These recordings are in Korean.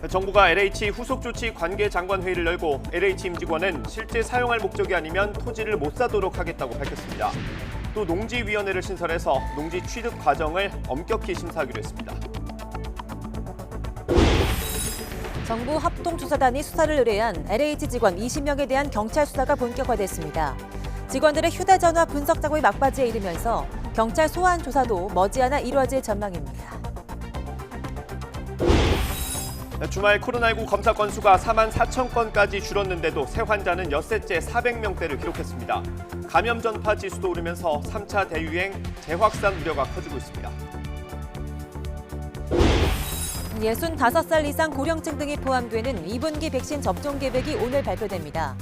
정부가 LH 후속 조치 관계 장관 회의를 열고 LH 임직원은 실제 사용할 목적이 아니면 토지를 못 사도록 하겠다고 밝혔습니다. 또 농지위원회를 신설해서 농지 취득 과정을 엄격히 심사하기로 했습니다. 정부 합동조사단이 수사를 의뢰한 LH 직원 20명에 대한 경찰 수사가 본격화됐습니다. 직원들의 휴대전화 분석 작업이 막바지에 이르면서 경찰 소환 조사도 머지않아 이루어질 전망입니다. 주말 코로나19 검사 건수가 4만 4천 건까지 줄었는데도 새 환자는 엿새째 400명대를 기록했습니다. 감염 전파 지수도 오르면서 3차 대유행 재확산 우려가 커지고 있습니다. 65살 이상 고령층 등이 포함되는 2분기 백신 접종 계획이 오늘 발표됩니다.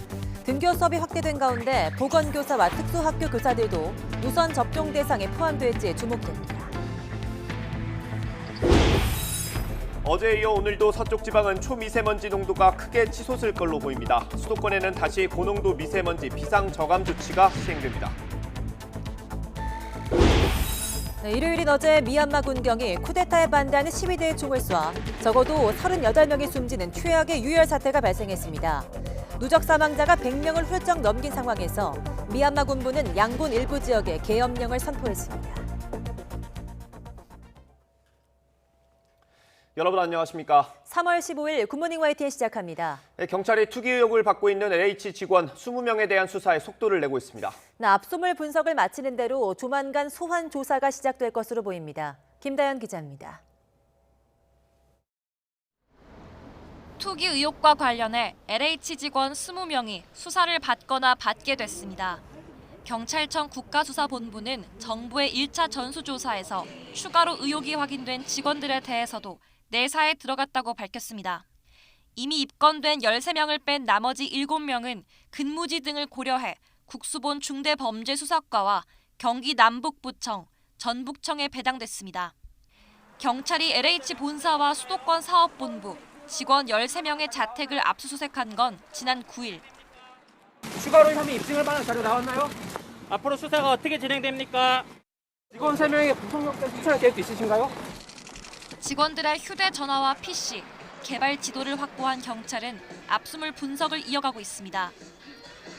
등교 수업이 확대된 가운데 보건교사와 특수학교 교사들도 우선 접종 대상에 포함될지 주목됩니다. 어제에 이어 오늘도 서쪽 지방은 초미세먼지 농도가 크게 치솟을 걸로 보입니다. 수도권에는 다시 고농도 미세먼지 비상저감 조치가 시행됩니다. 일요일인 어제 미얀마 군경이 쿠데타에 반대하는 시위대의 총을 쏴 적어도 38명이 숨지는 최악의 유혈 사태가 발생했습니다. 누적 사망자가 100명을 훌쩍 넘긴 상황에서 미얀마 군부는 양군 일부 지역에 계엄령을 선포했습니다. 여러분 안녕하십니까? 3월 15일 굿모닝 YTN 시작합니다. 경찰이 투기 의혹을 받고 있는 LH 직원 20명에 대한 수사에 속도를 내고 있습니다. 압수물 분석을 마치는 대로 조만간 소환 조사가 시작될 것으로 보입니다. 김다연 기자입니다. 투기 의혹과 관련해 LH 직원 20명이 수사를 받거나 받게 됐습니다. 경찰청 국가수사본부는 정부의 1차 전수조사에서 추가로 의혹이 확인된 직원들에 대해서도 내사에 들어갔다고 밝혔습니다. 이미 입건된 13명을 뺀 나머지 7명은 근무지 등을 고려해 국수본 중대범죄수사과와 경기 남북부청, 전북청에 배당됐습니다. 경찰이 LH 본사와 수도권 사업본부, 직원 13명의 자택을 압수수색한 건 지난 9일. 추가로 혐의 입증할 만한 자료 나왔나요? 앞으로 수사가 어떻게 진행됩니까? 직원 3명의 구속력대 수사할 계획도 있으신가요? 직원들의 휴대전화와 PC, 개발 지도를 확보한 경찰은 압수물 분석을 이어가고 있습니다.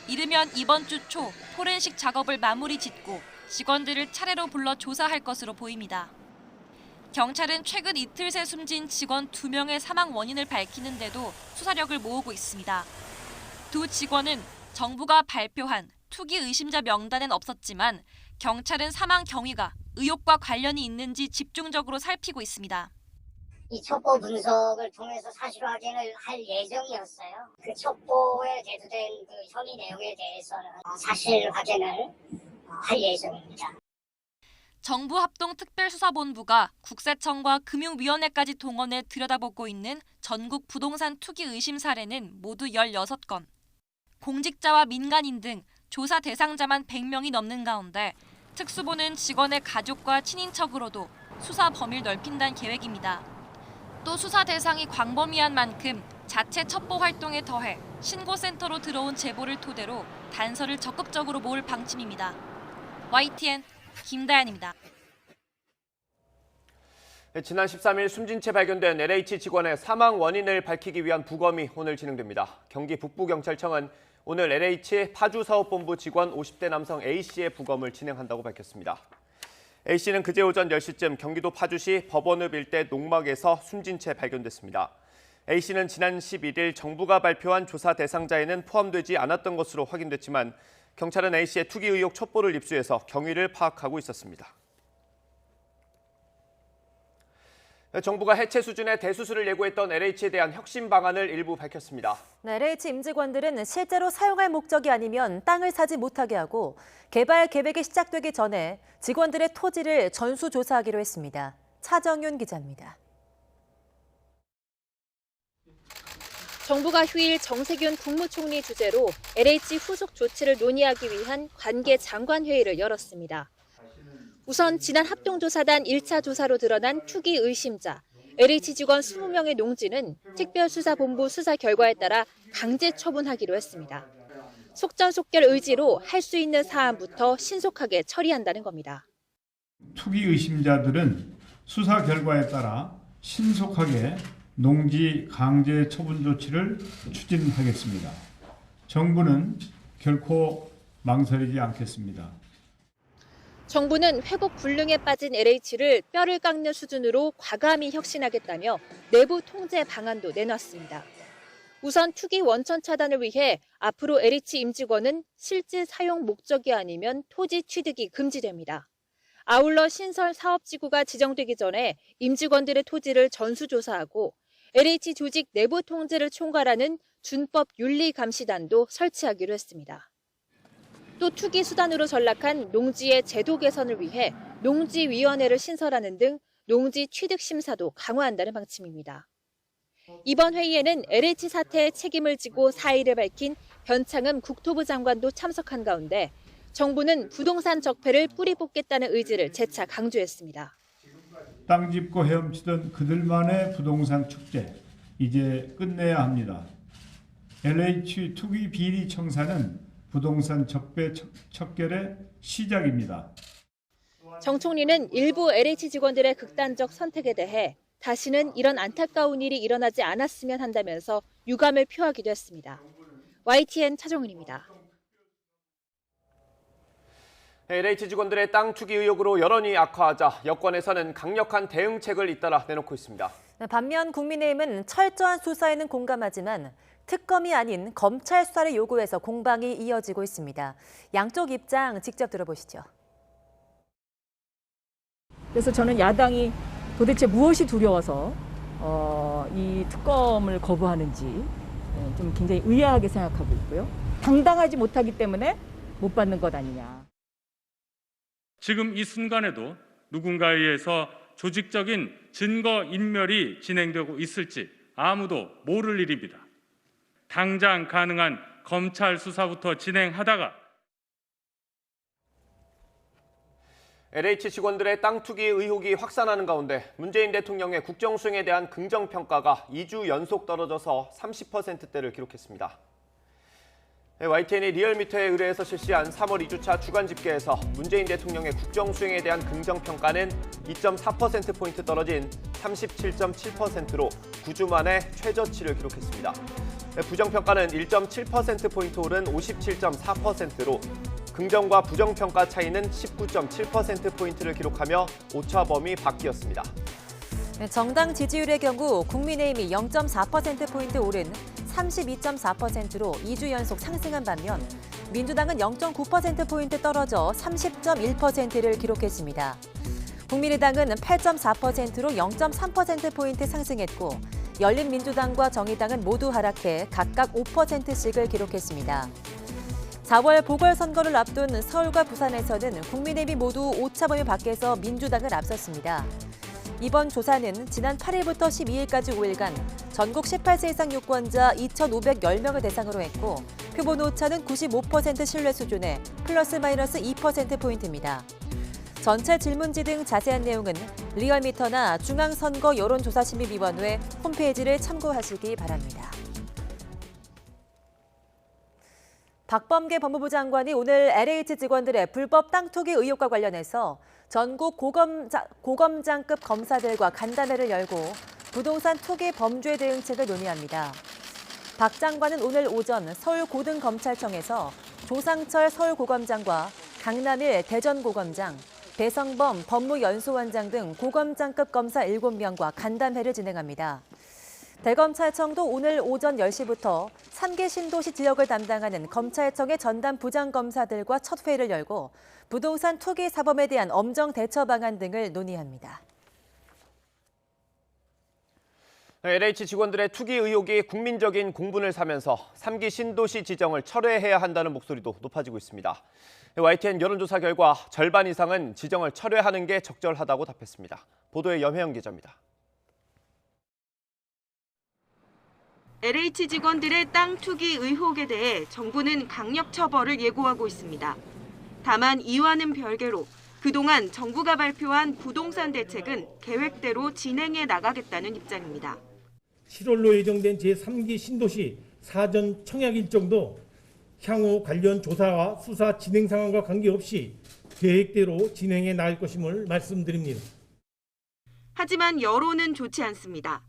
이르면 이번 주 초 포렌식 작업을 마무리 짓고 직원들을 차례로 불러 조사할 것으로 보입니다. 경찰은 최근 이틀 새 숨진 직원 2명의 사망 원인을 밝히는데도 수사력을 모으고 있습니다. 두 직원은 정부가 발표한 투기 의심자 명단엔 없었지만 경찰은 사망 경위가 의혹과 관련이 있는지 집중적으로 살피고 있습니다. 이 첩보 분석을 통해서 사실 확인을 할 예정이었어요. 그 첩보에 제도된 그 혐의 내용에 대해서는 사실 확인을 할 예정입니다. 정부 합동특별수사본부가 국세청과 금융위원회까지 동원해 들여다보고 있는 전국 부동산 투기 의심 사례는 모두 16건. 공직자와 민간인 등 조사 대상자만 100명이 넘는 가운데 특수부는 직원의 가족과 친인척으로도 수사 범위를 넓힌다는 계획입니다. 또 수사 대상이 광범위한 만큼 자체 첩보 활동에 더해 신고센터로 들어온 제보를 토대로 단서를 적극적으로 모을 방침입니다. YTN 김다연입니다. 지난 13일 숨진 채 발견된 LH 직원의 사망 원인을 밝히기 위한 부검이 오늘 진행됩니다. 경기 북부경찰청은 오늘 LH 파주사업본부 직원 50대 남성 A씨의 부검을 진행한다고 밝혔습니다. A씨는 그제 오전 10시쯤 경기도 파주시 법원읍 일대 농막에서 숨진 채 발견됐습니다. A씨는 지난 11일 정부가 발표한 조사 대상자에는 포함되지 않았던 것으로 확인됐지만 경찰은 A씨의 투기 의혹 첩보를 입수해서 경위를 파악하고 있었습니다. 정부가 해체 수준의 대수술을 예고했던 LH에 대한 혁신 방안을 일부 밝혔습니다. LH 임직원들은 실제로 사용할 목적이 아니면 땅을 사지 못하게 하고 개발 계획이 시작되기 전에 직원들의 토지를 전수조사하기로 했습니다. 차정윤 기자입니다. 정부가 휴일 정세균 국무총리 주재로 LH 후속 조치를 논의하기 위한 관계 장관 회의를 열었습니다. 우선 지난 합동조사단 1차 조사로 드러난 투기 의심자, LH 직원 20명의 농지는 특별수사본부 수사 결과에 따라 강제 처분하기로 했습니다. 속전속결 의지로 할 수 있는 사안부터 신속하게 처리한다는 겁니다. 투기 의심자들은 수사 결과에 따라 신속하게 농지 강제 처분 조치를 추진하겠습니다. 정부는 결코 망설이지 않겠습니다. 정부는 회복 불능에 빠진 LH를 뼈를 깎는 수준으로 과감히 혁신하겠다며 내부 통제 방안도 내놨습니다. 우선 투기 원천 차단을 위해 앞으로 LH 임직원은 실제 사용 목적이 아니면 토지 취득이 금지됩니다. 아울러 신설 사업지구가 지정되기 전에 임직원들의 토지를 전수조사하고 LH 조직 내부 통제를 총괄하는 준법 윤리감시단도 설치하기로 했습니다. 또 투기 수단으로 전락한 농지의 제도 개선을 위해 농지위원회를 신설하는 등 농지 취득 심사도 강화한다는 방침입니다. 이번 회의에는 LH 사태의 책임을 지고 사의를 밝힌 변창흠 국토부 장관도 참석한 가운데 정부는 부동산 적폐를 뿌리 뽑겠다는 의지를 재차 강조했습니다. 땅 짚고 헤엄치던 그들만의 부동산 축제, 이제 끝내야 합니다. LH 투기 비리 청사는 부동산 적폐 척결의 시작입니다. 정 총리는 일부 LH 직원들의 극단적 선택에 대해 다시는 이런 안타까운 일이 일어나지 않았으면 한다면서 유감을 표하기도 했습니다. YTN 차정은입니다. LH 직원들의 땅 투기 의혹으로 여론이 악화하자 여권에서는 강력한 대응책을 잇따라 내놓고 있습니다. 반면 국민의힘은 철저한 수사에는 공감하지만 특검이 아닌 검찰 수사를 요구해서 공방이 이어지고 있습니다. 양쪽 입장 직접 들어보시죠. 그래서 저는 야당이 도대체 무엇이 두려워서 이 특검을 거부하는지 좀 굉장히 의아하게 생각하고 있고요. 당당하지 못하기 때문에 못 받는 것 아니냐. 지금 이 순간에도 누군가에 의해서 조직적인 증거 인멸이 진행되고 있을지 아무도 모를 일입니다. 당장 가능한 검찰 수사부터 진행하다가 LH 직원들의 땅 투기 의혹이 확산하는 가운데 문재인 대통령의 국정수행에 대한 긍정평가가 2주 연속 떨어져서 30%대를 기록했습니다. YTN이 리얼미터에 의뢰해서 실시한 3월 2주차 주간 집계에서 문재인 대통령의 국정수행에 대한 긍정평가는 2.4%포인트 떨어진 37.7%로 9주 만에 최저치를 기록했습니다. 부정평가는 1.7%포인트 오른 57.4%로 긍정과 부정평가 차이는 19.7%포인트를 기록하며 오차 범위 밖이었습니다. 정당 지지율의 경우 국민의힘이 0.4%포인트 오른 32.4%로 2주 연속 상승한 반면 민주당은 0.9%포인트 떨어져 30.1%를 기록했습니다. 국민의당은 8.4%로 0.3%포인트 상승했고 열린민주당과 정의당은 모두 하락해 각각 5%씩을 기록했습니다. 4월 보궐선거를 앞둔 서울과 부산에서는 국민의힘이 모두 오차범위 밖에서 민주당을 앞섰습니다. 이번 조사는 지난 8일부터 12일까지 5일간 전국 18세 이상 유권자 2,510명을 대상으로 했고 표본 오차는 95% 신뢰 수준에 플러스 마이너스 2%포인트입니다. 전체 질문지 등 자세한 내용은 리얼미터나 중앙선거 여론조사심의위원회 홈페이지를 참고하시기 바랍니다. 박범계 법무부 장관이 오늘 LH 직원들의 불법 땅 투기 의혹과 관련해서 전국 고검장급 검사들과 간담회를 열고 부동산 투기 범죄 대응책을 논의합니다. 박 장관은 오늘 오전 서울고등검찰청에서 조상철 서울고검장과 강남일 대전고검장, 배성범 법무연수원장 등 고검장급 검사 7명과 간담회를 진행합니다. 대검찰청도 오늘 오전 10시부터 3개 신도시 지역을 담당하는 검찰청의 전담 부장검사들과 첫 회의를 열고 부동산 투기 사범에 대한 엄정 대처 방안 등을 논의합니다. LH 직원들의 투기 의혹이 국민적인 공분을 사면서 3기 신도시 지정을 철회해야 한다는 목소리도 높아지고 있습니다. YTN 여론조사 결과 절반 이상은 지정을 철회하는 게 적절하다고 답했습니다. 보도에 염혜영 기자입니다. LH 직원들의 땅 투기 의혹에 대해 정부는 강력 처벌을 예고하고 있습니다. 다만 이와는 별개로 그동안 정부가 발표한 부동산 대책은 계획대로 진행해 나가겠다는 입장입니다. 7월로 예정된 제3기 신도시 사전 청약 일정도 향후 관련 조사와 수사 진행 상황과 관계없이 계획대로 진행해 나갈 것임을 말씀드립니다. 하지만 여론은 좋지 않습니다.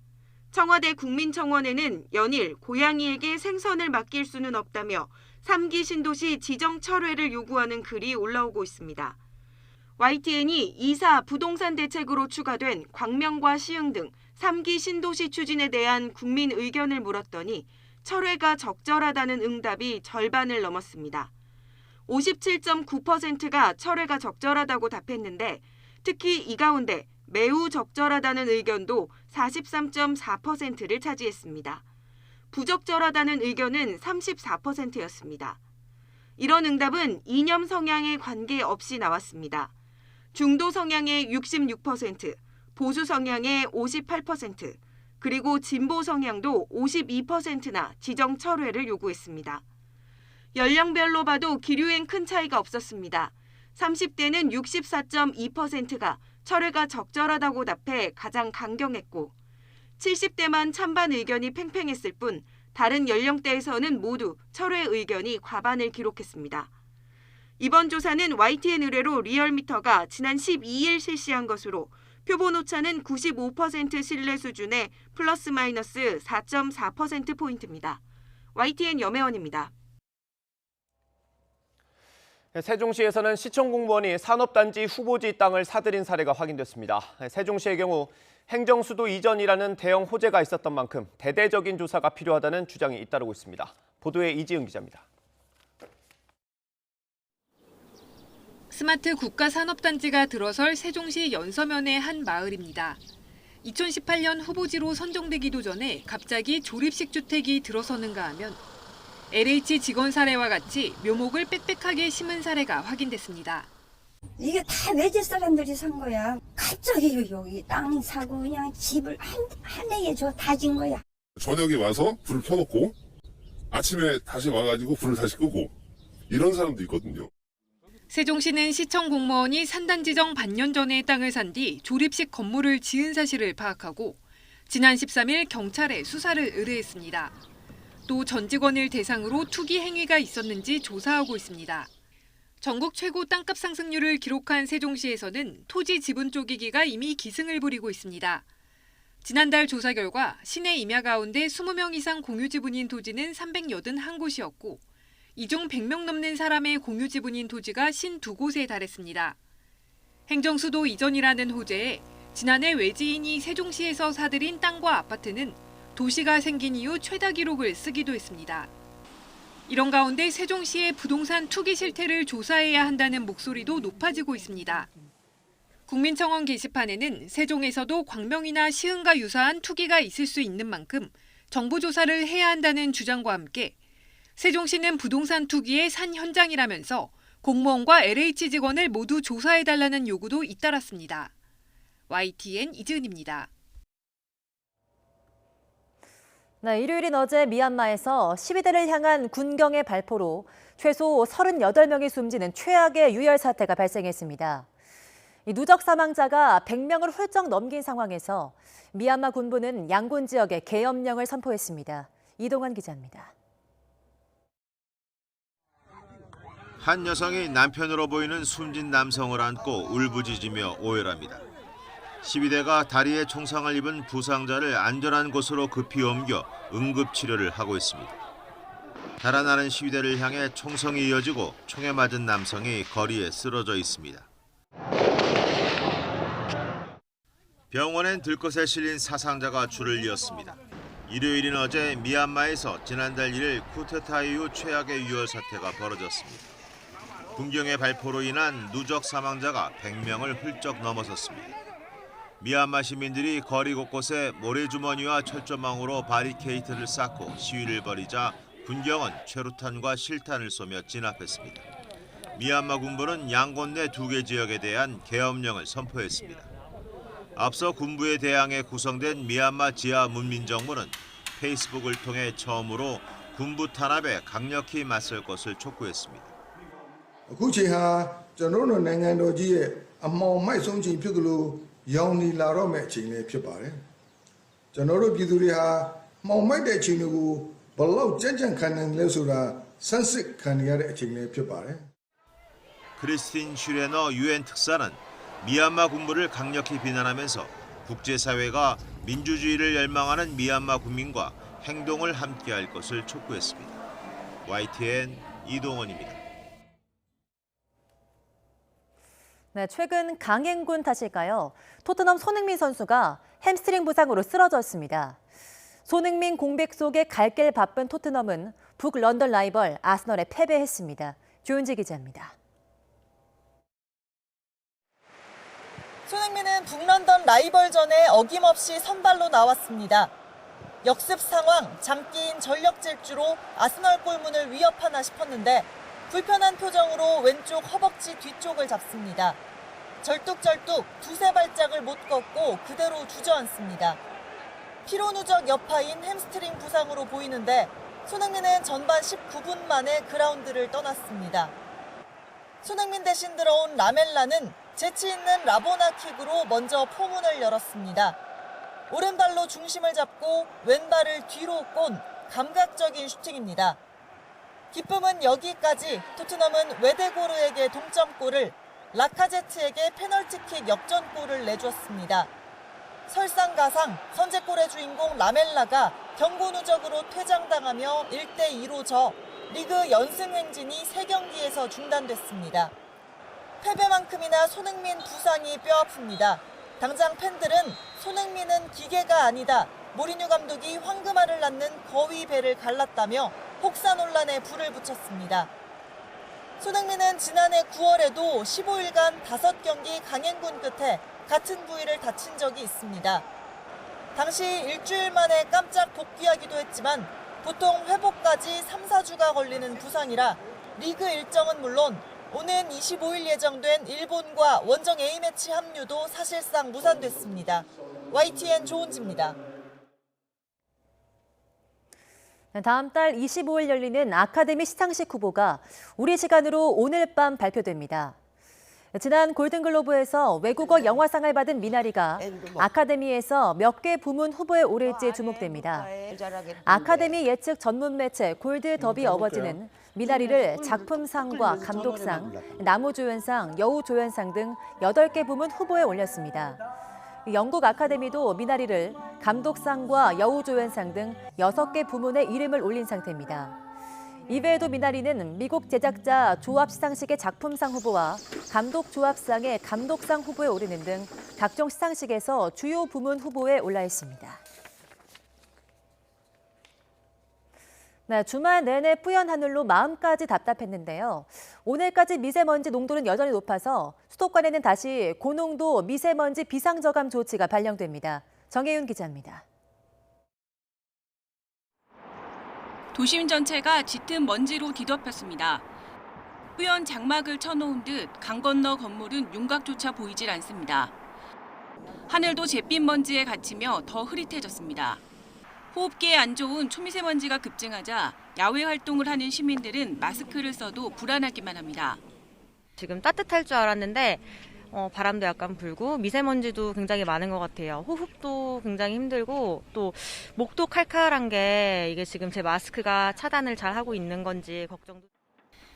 청와대 국민청원에는 연일 고양이에게 생선을 맡길 수는 없다며 3기 신도시 지정 철회를 요구하는 글이 올라오고 있습니다. YTN이 2사 부동산 대책으로 추가된 광명과 시흥 등 3기 신도시 추진에 대한 국민 의견을 물었더니 철회가 적절하다는 응답이 절반을 넘었습니다. 57.9%가 철회가 적절하다고 답했는데 특히 이 가운데 매우 적절하다는 의견도 43.4%를 차지했습니다. 부적절하다는 의견은 34%였습니다. 이런 응답은 이념 성향에 관계없이 나왔습니다. 중도 성향의 66%, 보수 성향의 58%, 그리고 진보 성향도 52%나 지정 철회를 요구했습니다. 연령별로 봐도 기류엔 큰 차이가 없었습니다. 30대는 64.2%가 철회가 적절하다고 답해 가장 강경했고 70대만 찬반 의견이 팽팽했을 뿐 다른 연령대에서는 모두 철회 의견이 과반을 기록했습니다. 이번 조사는 YTN 의뢰로 리얼미터가 지난 12일 실시한 것으로 표본 오차는 95% 신뢰 수준의 플러스 마이너스 4.4%포인트입니다. YTN 염혜원입니다. 세종시에서는 시청 공무원이 산업단지 후보지 땅을 사들인 사례가 확인됐습니다. 세종시의 경우 행정수도 이전이라는 대형 호재가 있었던 만큼 대대적인 조사가 필요하다는 주장이 잇따르고 있습니다. 보도에 이지은 기자입니다. 스마트 국가산업단지가 들어설 세종시 연서면의 한 마을입니다. 2018년 후보지로 선정되기도 전에 갑자기 조립식 주택이 들어서는가 하면 LH 직원 사례와 같이 묘목을 빽빽하게 심은 사례가 확인됐습니다. 이게 다 외지 사람들이 산 거야. 갑자기 여기 땅 사고 그냥 집을 한 해에 다진 거야. 저녁에 와서 불을 켜놓고 아침에 다시 와가지고 불을 다시 끄고 이런 사람도 있거든요. 세종시는 시청 공무원이 산단 지정 반년 전에 땅을 산 뒤 조립식 건물을 지은 사실을 파악하고 지난 13일 경찰에 수사를 의뢰했습니다. 또 전 직원을 대상으로 투기 행위가 있었는지 조사하고 있습니다. 전국 최고 땅값 상승률을 기록한 세종시에서는 토지 지분 쪼개기가 이미 기승을 부리고 있습니다. 지난달 조사 결과 시내 임야 가운데 20명 이상 공유 지분인 토지는 381곳이었고 이 중 100명 넘는 사람의 공유 지분인 토지가 52곳에 달했습니다. 행정수도 이전이라는 호재에 지난해 외지인이 세종시에서 사들인 땅과 아파트는 도시가 생긴 이후 최다 기록을 쓰기도 했습니다. 이런 가운데 세종시의 부동산 투기 실태를 조사해야 한다는 목소리도 높아지고 있습니다. 국민청원 게시판에는 세종에서도 광명이나 시흥과 유사한 투기가 있을 수 있는 만큼 정보 조사를 해야 한다는 주장과 함께 세종시는 부동산 투기의 산 현장이라면서 공무원과 LH 직원을 모두 조사해달라는 요구도 잇따랐습니다. YTN 이지은입니다. 네, 일요일인 어제 미얀마에서 시위대를 향한 군경의 발포로 최소 38명이 숨지는 최악의 유혈 사태가 발생했습니다. 이 누적 사망자가 100명을 훌쩍 넘긴 상황에서 미얀마 군부는 양곤 지역에 계엄령을 선포했습니다. 이동환 기자입니다. 한 여성이 남편으로 보이는 숨진 남성을 안고 울부짖으며 오열합니다. 시위대가 다리에 총상을 입은 부상자를 안전한 곳으로 급히 옮겨 응급치료를 하고 있습니다. 달아나는 시위대를 향해 총성이 이어지고 총에 맞은 남성이 거리에 쓰러져 있습니다. 병원엔 들것에 실린 사상자가 줄을 이었습니다. 일요일인 어제 미얀마에서 지난달 1일 쿠데타 이후 최악의 유혈 사태가 벌어졌습니다. 군경의 발포로 인한 누적 사망자가 100명을 훌쩍 넘어섰습니다. 미얀마 시민들이 거리 곳곳에 모래주머니와 철조망으로 바리케이트를 쌓고 시위를 벌이자 군경은 최루탄과 실탄을 쏘며 진압했습니다. 미얀마 군부는 양곤 내 2개 지역에 대한 계엄령을 선포했습니다. 앞서 군부에 대항해 구성된 미얀마 지하 문민정부는 페이스북을 통해 처음으로 군부 탄압에 강력히 맞설 것을 촉구했습니다. အခုချိန်ဟာကျွန်တော်တို့နိုင်ငံတော်ကြီးရဲ့အမှောင်မိုက်ဆုံးချိန်ဖြစ်ကြလို့ရောင်နေလာတော့မယ့်အချိန်လေးဖြစ်ပါတယ်ကျွန်တော်တို့ပြည်သူတွေဟာမှောင်မိုက်တဲ့အချိန်တွေကိုဘလောက်ကြံ့ကြံ့ခံနိုင်လဲဆိုတာဆန်းစစ်ခံရတဲ့အချိန်လေးဖြစ်ပါတယ် 크리스틴 슈레너 유엔 특사는 미얀마 군부를 강력히 비난하면서 국제사회가 민주주의를 열망하는 미얀마 국민과 행동을 함께할 것을 촉구했습니다. YTN 이동원입니다. 네, 최근 강행군 탓일까요? 토트넘 손흥민 선수가 햄스트링 부상으로 쓰러졌습니다. 손흥민 공백 속에 갈 길 바쁜 토트넘은 북런던 라이벌 아스널에 패배했습니다. 조윤지 기자입니다. 손흥민은 북런던 라이벌전에 어김없이 선발로 나왔습니다. 역습 상황, 잠기인 전력 질주로 아스널 골문을 위협하나 싶었는데 불편한 표정으로 왼쪽 허벅지 뒤쪽을 잡습니다. 절뚝절뚝 두세 발짝을 못 걷고 그대로 주저앉습니다. 피로 누적 여파인 햄스트링 부상으로 보이는데 손흥민은 전반 19분 만에 그라운드를 떠났습니다. 손흥민 대신 들어온 라멜라는 재치 있는 라보나 킥으로 먼저 포문을 열었습니다. 오른발로 중심을 잡고 왼발을 뒤로 꼰 감각적인 슈팅입니다. 기쁨은 여기까지. 토트넘은 웨데고르에게 동점골을, 라카제트에게 페널티킥 역전골을 내줬습니다. 설상가상 선제골의 주인공 라멜라가 경고 누적으로 퇴장당하며 1대2로 져 리그 연승 행진이 3경기에서 중단됐습니다. 패배만큼이나 손흥민 부상이 뼈아픕니다. 당장 팬들은 손흥민은 기계가 아니다, 모리뉴 감독이 황금알을 낳는 거위 배를 갈랐다며 혹사 논란에 불을 붙였습니다. 손흥민은 지난해 9월에도 15일간 5경기 강행군 끝에 같은 부위를 다친 적이 있습니다. 당시 일주일 만에 깜짝 복귀하기도 했지만 보통 회복까지 3-4주가 걸리는 부상이라 리그 일정은 물론 오는 25일 예정된 일본과 원정 A매치 합류도 사실상 무산됐습니다. YTN 조은지입니다. 다음 달 25일 열리는 아카데미 시상식 후보가 우리 시간으로 오늘 밤 발표됩니다. 지난 골든글로브에서 외국어 영화상을 받은 미나리가 아카데미에서 몇 개 부문 후보에 오를지 주목됩니다. 아카데미 예측 전문 매체 골드 더비 어워즈는 미나리를 작품상과 감독상, 나무조연상, 여우조연상 등 8개 부문 후보에 올렸습니다. 영국 아카데미도 미나리를 감독상과 여우조연상 등 6개 부문에 이름을 올린 상태입니다. 이외에도 미나리는 미국 제작자 조합 시상식의 작품상 후보와 감독 조합상의 감독상 후보에 오르는 등 각종 시상식에서 주요 부문 후보에 올라 있습니다. 네, 주말 내내 뿌연 하늘로 마음까지 답답했는데요. 오늘까지 미세먼지 농도는 여전히 높아서 수도권에는 다시 고농도 미세먼지 비상저감 조치가 발령됩니다. 정혜윤 기자입니다. 도심 전체가 짙은 먼지로 뒤덮였습니다. 뿌연 장막을 쳐놓은 듯 강 건너 건물은 윤곽조차 보이질 않습니다. 하늘도 잿빛 먼지에 갇히며 더 흐릿해졌습니다. 호흡기에 안 좋은 초미세먼지가 급증하자 야외 활동을 하는 시민들은 마스크를 써도 불안하기만 합니다. 지금 따뜻할 줄 알았는데 바람도 약간 불고 미세먼지도 굉장히 많은 것 같아요. 호흡도 굉장히 힘들고 또 목도 칼칼한 게 이게 지금 제 마스크가 차단을 잘 하고 있는 건지 걱정도.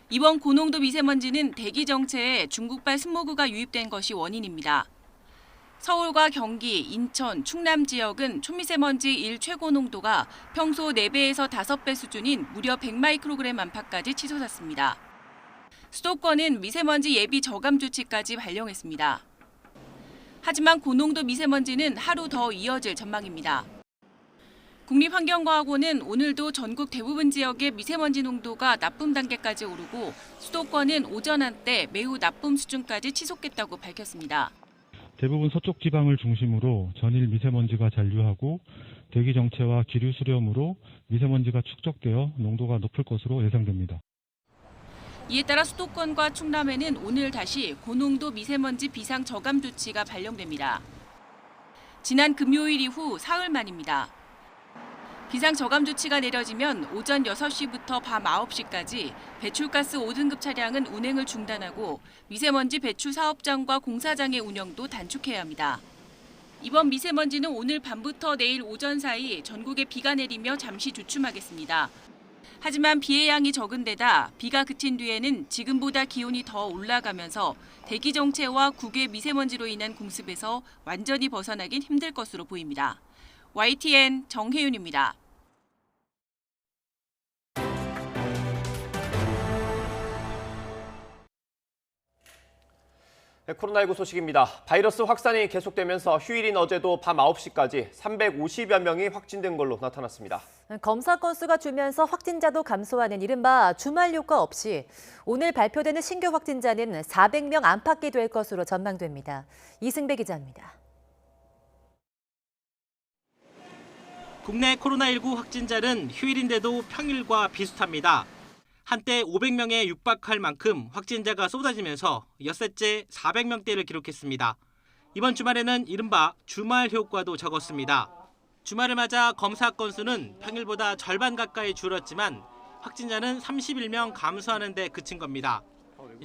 이번 고농도 미세먼지는 대기 정체에 중국발 스모그가 유입된 것이 원인입니다. 서울과 경기, 인천, 충남 지역은 초미세먼지 일 최고 농도가 평소 4배에서 5배 수준인 무려 100마이크로그램 안팎까지 치솟았습니다. 수도권은 미세먼지 예비 저감 조치까지 발령했습니다. 하지만 고농도 미세먼지는 하루 더 이어질 전망입니다. 국립환경과학원은 오늘도 전국 대부분 지역의 미세먼지 농도가 나쁨 단계까지 오르고 수도권은 오전 한때 매우 나쁨 수준까지 치솟겠다고 밝혔습니다. 대부분 서쪽 지방을 중심으로 전일 미세먼지가 잔류하고 대기 정체와 기류 수렴으로 미세먼지가 축적되어 농도가 높을 것으로 예상됩니다. 이에 따라 수도권과 충남에는 오늘 다시 고농도 미세먼지 비상 저감 조치가 발령됩니다. 지난 금요일 이후 사흘 만입니다. 비상 저감 조치가 내려지면 오전 6시부터 밤 9시까지 배출가스 5등급 차량은 운행을 중단하고 미세먼지 배출 사업장과 공사장의 운영도 단축해야 합니다. 이번 미세먼지는 오늘 밤부터 내일 오전 사이 전국에 비가 내리며 잠시 주춤하겠습니다. 하지만 비의 양이 적은 데다 비가 그친 뒤에는 지금보다 기온이 더 올라가면서 대기 정체와 국외 미세먼지로 인한 공습에서 완전히 벗어나긴 힘들 것으로 보입니다. YTN 정혜윤입니다. 네, 코로나19 소식입니다. 바이러스 확산이 계속되면서 휴일인 어제도 밤 9시까지 350여 명이 확진된 걸로 나타났습니다. 검사 건수가 줄면서 확진자도 감소하는 이른바 주말 효과 없이 오늘 발표되는 신규 확진자는 400명 안팎이 될 것으로 전망됩니다. 이승배 기자입니다. 국내 코로나19 확진자는 휴일인데도 평일과 비슷합니다. 한때 500명에 육박할 만큼 확진자가 쏟아지면서 엿새째 400명대를 기록했습니다. 이번 주말에는 이른바 주말 효과도 적었습니다. 주말을 맞아 검사 건수는 평일보다 절반 가까이 줄었지만 확진자는 31명 감소하는 데 그친 겁니다.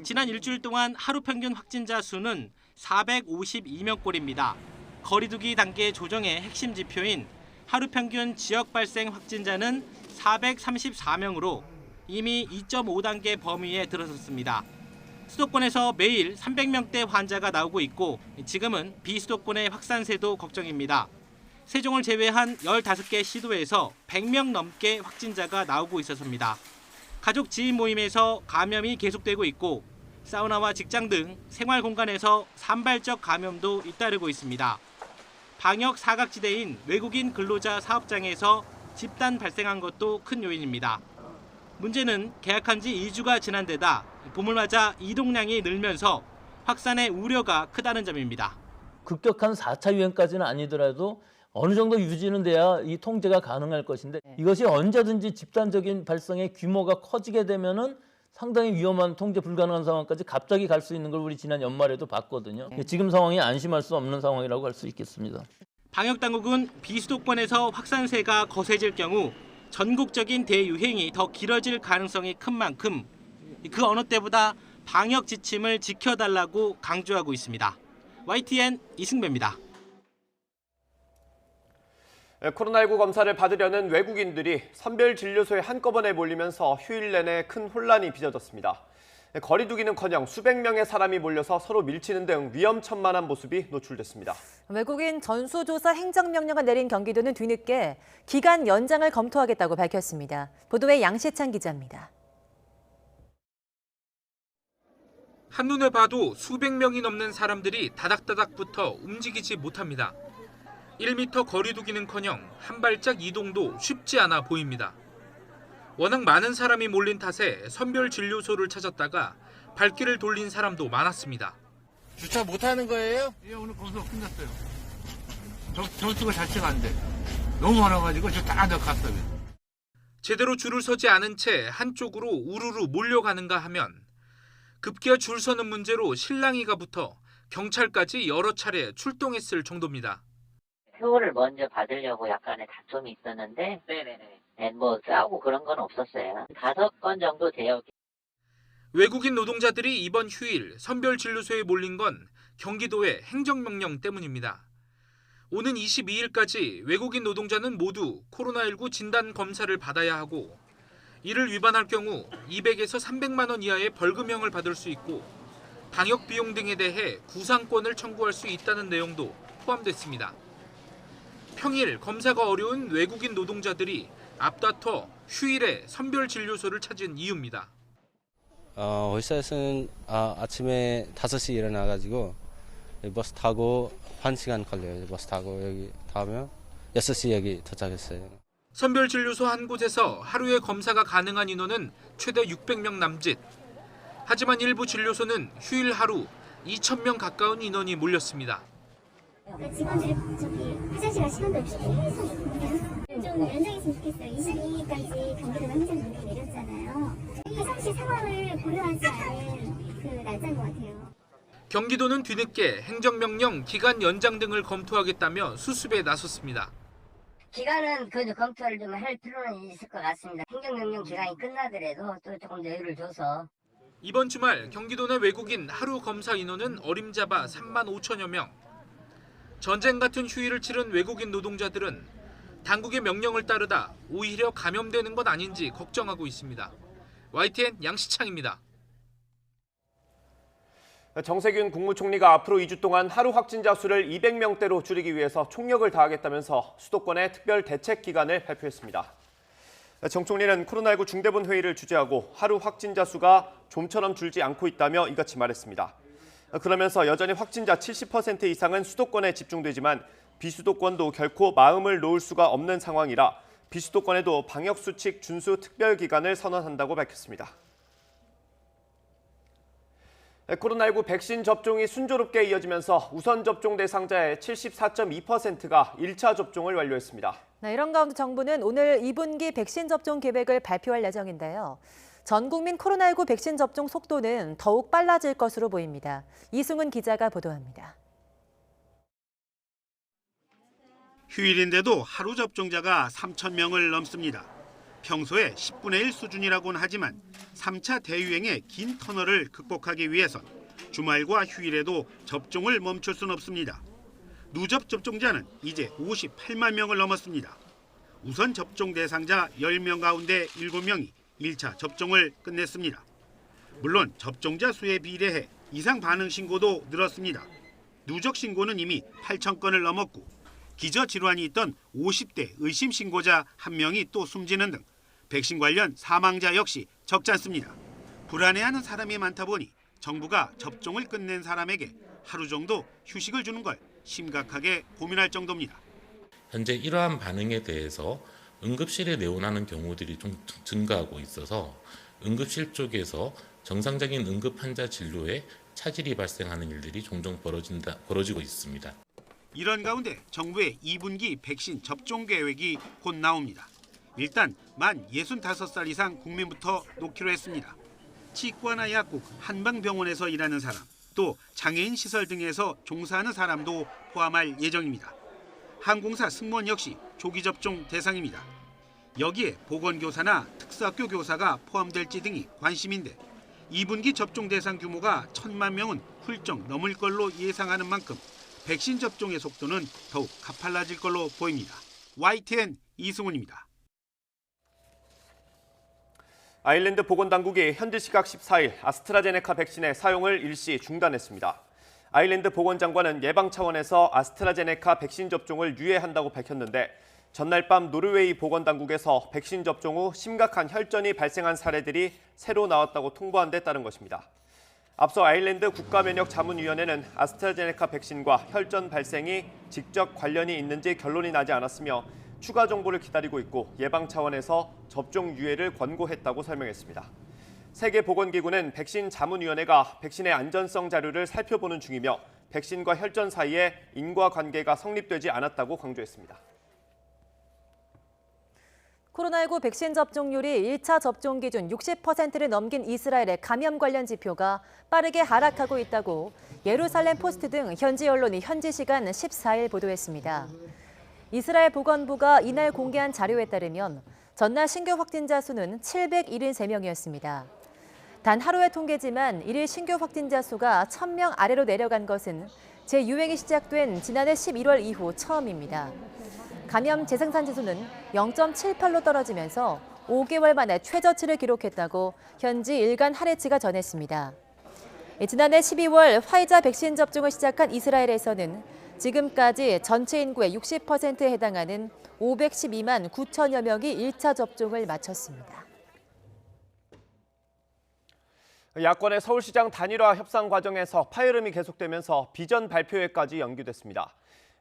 지난 일주일 동안 하루 평균 확진자 수는 452명꼴입니다. 거리두기 단계 조정의 핵심 지표인 하루 평균 지역 발생 확진자는 434명으로 이미 2.5단계 범위에 들어섰습니다. 수도권에서 매일 300명대 환자가 나오고 있고 지금은 비수도권의 확산세도 걱정입니다. 세종을 제외한 15개 시도에서 100명 넘게 확진자가 나오고 있어서입니다. 가족 지인 모임에서 감염이 계속되고 있고 사우나와 직장 등 생활 공간에서 산발적 감염도 잇따르고 있습니다. 방역 사각지대인 외국인 근로자 사업장에서 집단 발생한 것도 큰 요인입니다. 문제는 계약한 지 2주가 지난 데다 봄을 맞아 이동량이 늘면서 확산의 우려가 크다는 점입니다. 급격한 4차 유행까지는 아니더라도 어느 정도 유지는 돼야 이 통제가 가능할 것인데 이것이 언제든지 집단적인 발생의 규모가 커지게 되면은 상당히 위험한 통제 불가능한 상황까지 갑자기 갈 수 있는 걸 우리 지난 연말에도 봤거든요. 지금 상황이 안심할 수 없는 상황이라고 할 수 있겠습니다. 방역당국은 비수도권에서 확산세가 거세질 경우 전국적인 대유행이 더 길어질 가능성이 큰 만큼 그 어느 때보다 방역 지침을 지켜달라고 강조하고 있습니다. YTN 이승배입니다. 코로나19 검사를 받으려는 외국인들이 선별진료소에 한꺼번에 몰리면서 휴일 내내 큰 혼란이 빚어졌습니다. 거리두기는커녕 수백 명의 사람이 몰려서 서로 밀치는 등 위험천만한 모습이 노출됐습니다. 외국인 전수조사 행정명령을 내린 경기도는 뒤늦게 기간 연장을 검토하겠다고 밝혔습니다. 보도에 양시찬 기자입니다. 한눈에 봐도 수백 명이 넘는 사람들이 다닥다닥 붙어 움직이지 못합니다. 1m 거리두기는커녕 한 발짝 이동도 쉽지 않아 보입니다. 워낙 많은 사람이 몰린 탓에 선별진료소를 찾았다가 발길을 돌린 사람도 많았습니다. 주차 못하는 거예요? 예, 오늘 검사 끝났어요. 전수가 자체가 안 돼. 너무 많아가지고 저 다 갔어요. 제대로 줄을 서지 않은 채 한쪽으로 우르르 몰려가는가 하면 급기야 줄 서는 문제로 실랑이가 붙어 경찰까지 여러 차례 출동했을 정도입니다. 표를 먼저 받으려고 약간의 다툼이 있었는데 뭐 싸우고 그런 건 없었어요. 5건 정도 돼요. 외국인 노동자들이 이번 휴일 선별진료소에 몰린 건 경기도의 행정명령 때문입니다. 오는 22일까지 외국인 노동자는 모두 코로나19 진단 검사를 받아야 하고 이를 위반할 경우 200에서 300만 원 이하의 벌금형을 받을 수 있고 방역 비용 등에 대해 구상권을 청구할 수 있다는 내용도 포함됐습니다. 평일 검사가 어려운 외국인 노동자들이 앞다퉈 휴일에 선별진료소를 찾은 이유입니다. 회사에서는 아침에 5시 일어나가지고 버스 타고 1시간 걸려요. 버스 타고 여기 타면 6시 여기 도착했어요. 선별진료소 한 곳에서 하루에 검사가 가능한 인원은 최대 600명 남짓. 하지만 일부 진료소는 휴일 하루 2,000명 가까운 인원이 몰렸습니다. 직원들이 화장실 갈 시간도 없이 좀 연장했으면 좋겠어요. 22일까지 경기도가 행정명령 내렸잖아요. 화장실 상황을 고려하지 않은 그 날짜인 것 같아요. 경기도는 뒤늦게 행정명령 기간 연장 등을 검토하겠다며 수습에 나섰습니다. 기간은 그 검토를 좀 할 필요는 있을 것 같습니다. 행정명령 기간이 끝나더라도 또 조금 여유를 줘서. 이번 주말 경기도 내 외국인 하루 검사 인원은 어림잡아 3만 5천여 명. 전쟁 같은 휴일을 치른 외국인 노동자들은 당국의 명령을 따르다 오히려 감염되는 것 아닌지 걱정하고 있습니다. YTN 양시창입니다. 정세균 국무총리가 앞으로 2주 동안 하루 확진자 수를 200명대로 줄이기 위해서 총력을 다하겠다면서 수도권의 특별 대책 기간을 발표했습니다. 정 총리는 코로나19 중대본 회의를 주재하고 하루 확진자 수가 좀처럼 줄지 않고 있다며 이같이 말했습니다. 그러면서 여전히 확진자 70% 이상은 수도권에 집중되지만 비수도권도 결코 마음을 놓을 수가 없는 상황이라 비수도권에도 방역수칙 준수 특별기간을 선언한다고 밝혔습니다. 코로나19 백신 접종이 순조롭게 이어지면서 우선 접종 대상자의 74.2%가 1차 접종을 완료했습니다. 네, 이런 가운데 정부는 오늘 2분기 백신 접종 계획을 발표할 예정인데요. 전 국민 코로나19 백신 접종 속도는 더욱 빨라질 것으로 보입니다. 이승훈 기자가 보도합니다. 휴일인데도 하루 접종자가 3,000명을 넘습니다. 평소에 10분의 1 수준이라고는 하지만 3차 대유행의 긴 터널을 극복하기 위해선 주말과 휴일에도 접종을 멈출 수는 없습니다. 누적 접종자는 이제 58만 명을 넘었습니다. 우선 접종 대상자 10명 가운데 7명이 1차 접종을 끝냈습니다. 물론 접종자 수에 비례해 이상 반응 신고도 늘었습니다. 누적 신고는 이미 8,000건을 넘었고 기저질환이 있던 50대 의심 신고자 1명이 또 숨지는 등 백신 관련 사망자 역시 적지 않습니다. 불안해하는 사람이 많다 보니 정부가 접종을 끝낸 사람에게 하루 정도 휴식을 주는 걸 심각하게 고민할 정도입니다. 현재 이러한 반응에 대해서 응급실에 내원하는 경우들이 좀 증가하고 있어서 응급실 쪽에서 정상적인 응급 환자 진료에 차질이 발생하는 일들이 종종 벌어지고 있습니다. 이런 가운데 정부의 2분기 백신 접종 계획이 곧 나옵니다. 일단 만 65살 이상 국민부터 놓기로 했습니다. 치과나 약국, 한방병원에서 일하는 사람, 또 장애인 시설 등에서 종사하는 사람도 포함할 예정입니다. 항공사 승무원 역시 조기 접종 대상입니다. 여기에 보건교사나 특수학교 교사가 포함될지 등이 관심인데 2분기 접종 대상 규모가 1,000만 명은 훌쩍 넘을 걸로 예상하는 만큼 백신 접종의 속도는 더욱 가팔라질 걸로 보입니다. YTN 이승훈입니다. 아일랜드 보건당국이 현지 시각 14일 아스트라제네카 백신의 사용을 일시 중단했습니다. 아일랜드 보건장관은 예방 차원에서 아스트라제네카 백신 접종을 유예한다고 밝혔는데 전날 밤 노르웨이 보건당국에서 백신 접종 후 심각한 혈전이 발생한 사례들이 새로 나왔다고 통보한 데 따른 것입니다. 앞서 아일랜드 국가면역자문위원회는 아스트라제네카 백신과 혈전 발생이 직접 관련이 있는지 결론이 나지 않았으며 추가 정보를 기다리고 있고 예방 차원에서 접종 유예를 권고했다고 설명했습니다. 세계보건기구는 백신 자문위원회가 백신의 안전성 자료를 살펴보는 중이며 백신과 혈전 사이에 인과관계가 성립되지 않았다고 강조했습니다. 코로나19 백신 접종률이 1차 접종 기준 60%를 넘긴 이스라엘의 감염 관련 지표가 빠르게 하락하고 있다고 예루살렘 포스트 등 현지 언론이 현지 시간 14일 보도했습니다. 이스라엘 보건부가 이날 공개한 자료에 따르면 전날 신규 확진자 수는 773명이었습니다. 단 하루의 통계지만 일일 신규 확진자 수가 1,000명 아래로 내려간 것은 재유행이 시작된 지난해 11월 이후 처음입니다. 감염 재생산 지수는 0.78로 떨어지면서 5개월 만에 최저치를 기록했다고 현지 일간 하레츠가 전했습니다. 지난해 12월 화이자 백신 접종을 시작한 이스라엘에서는 지금까지 전체 인구의 60%에 해당하는 512만 9천여 명이 1차 접종을 마쳤습니다. 야권의 서울시장 단일화 협상 과정에서 파열음이 계속되면서 비전 발표회까지 연기됐습니다.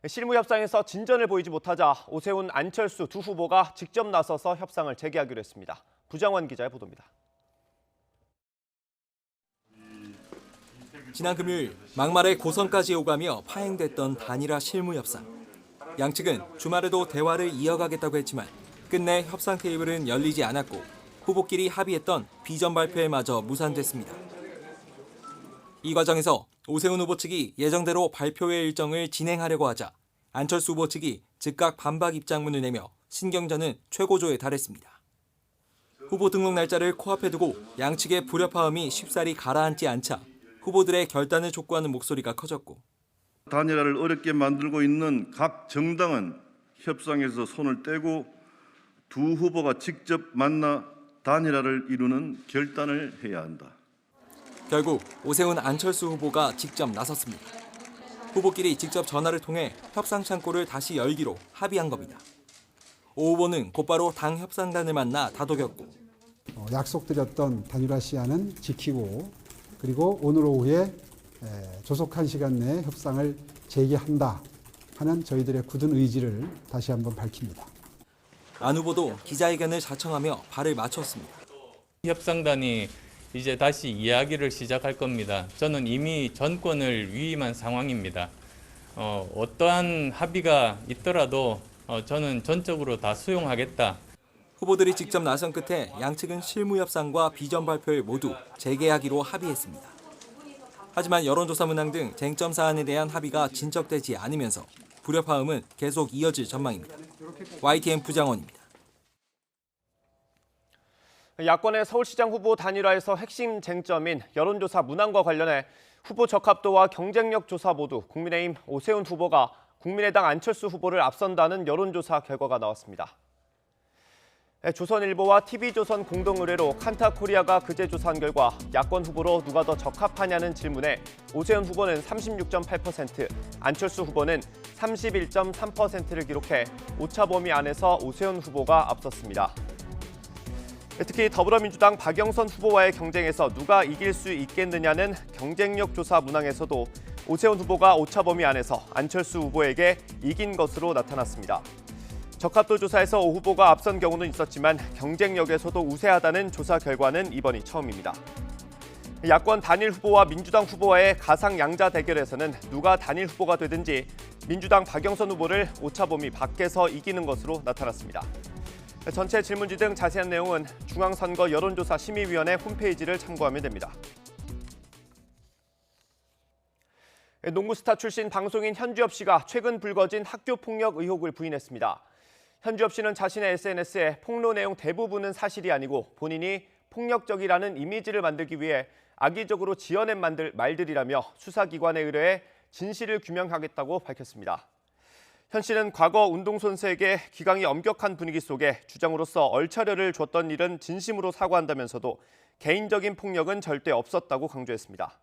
실무 협상에서 진전을 보이지 못하자 오세훈, 안철수 두 후보가 직접 나서서 협상을 재개하기로 했습니다. 부장원 기자의 보도입니다. 지난 금요일 막말에 고성까지 오가며 파행됐던 단일화 실무 협상. 양측은 주말에도 대화를 이어가겠다고 했지만 끝내 협상 테이블은 열리지 않았고 후보끼리 합의했던 비전 발표회마저 무산됐습니다. 이 과정에서 오세훈 후보 측이 예정대로 발표회 일정을 진행하려고 하자 안철수 후보 측이 즉각 반박 입장문을 내며 신경전은 최고조에 달했습니다. 후보 등록 날짜를 코앞에 두고 양측의 불협화음이 쉽사리 가라앉지 않자 후보들의 결단을 촉구하는 목소리가 커졌고 단일화를 어렵게 만들고 있는 각 정당은 협상에서 손을 떼고 두 후보가 직접 만나 단일화를 이루는 결단을 해야 한다. 결국 오세훈 안철수 후보가 직접 나섰습니다. 후보끼리 직접 전화를 통해 협상 창구를 다시 열기로 합의한 겁니다. 오 후보는 곧바로 당 협상단을 만나 다독였고 약속드렸던 단일화 시한은 지키고 그리고 오늘 오후에 조속한 시간 내에 협상을 재개한다 하는 저희들의 굳은 의지를 다시 한번 밝힙니다. 안 후보도 기자회견을 자청하며 발을 맞췄습니다. 협상단이 이제 다시 이야기를 시작할 겁니다. 저는 이미 전권을 위임한 상황입니다. 어떠한 합의가 있더라도 저는 전적으로 다 수용하겠다. 후보들이 직접 나선 끝에 양측은 실무 협상과 비전 발표를 모두 재개하기로 합의했습니다. 하지만 여론조사 문항 등 쟁점 사안에 대한 합의가 진척되지 않으면서 불협화음은 계속 이어질 전망입니다. YTN 부장원입니다. 야권의 서울시장 후보 단일화에서 핵심 쟁점인 여론조사 문항과 관련해 후보 적합도와 경쟁력 조사 모두 국민의힘 오세훈 후보가 국민의당 안철수 후보를 앞선다는 여론조사 결과가 나왔습니다. 조선일보와 TV조선 공동의뢰로 칸타코리아가 그제 조사한 결과 야권 후보로 누가 더 적합하냐는 질문에 오세훈 후보는 36.8%, 안철수 후보는 31.3%를 기록해 오차 범위 안에서 오세훈 후보가 앞섰습니다. 특히 더불어민주당 박영선 후보와의 경쟁에서 누가 이길 수 있겠느냐는 경쟁력 조사 문항에서도 오세훈 후보가 오차 범위 안에서 안철수 후보에게 이긴 것으로 나타났습니다. 적합도 조사에서 오 후보가 앞선 경우는 있었지만 경쟁력에서도 우세하다는 조사 결과는 이번이 처음입니다. 야권 단일 후보와 민주당 후보와의 가상 양자 대결에서는 누가 단일 후보가 되든지 민주당 박영선 후보를 오차 범위 밖에서 이기는 것으로 나타났습니다. 전체 질문지 등 자세한 내용은 중앙선거 여론조사 심의위원회 홈페이지를 참고하면 됩니다. 농구 스타 출신 방송인 현주엽 씨가 최근 불거진 학교 폭력 의혹을 부인했습니다. 현주엽 씨는 자신의 SNS에 폭로 내용 대부분은 사실이 아니고 본인이 폭력적이라는 이미지를 만들기 위해 악의적으로 지어낸 말들이라며 수사기관에 의뢰해 진실을 규명하겠다고 밝혔습니다. 현 씨는 과거 운동선수에게 기강이 엄격한 분위기 속에 주장으로서 얼차려를 줬던 일은 진심으로 사과한다면서도 개인적인 폭력은 절대 없었다고 강조했습니다.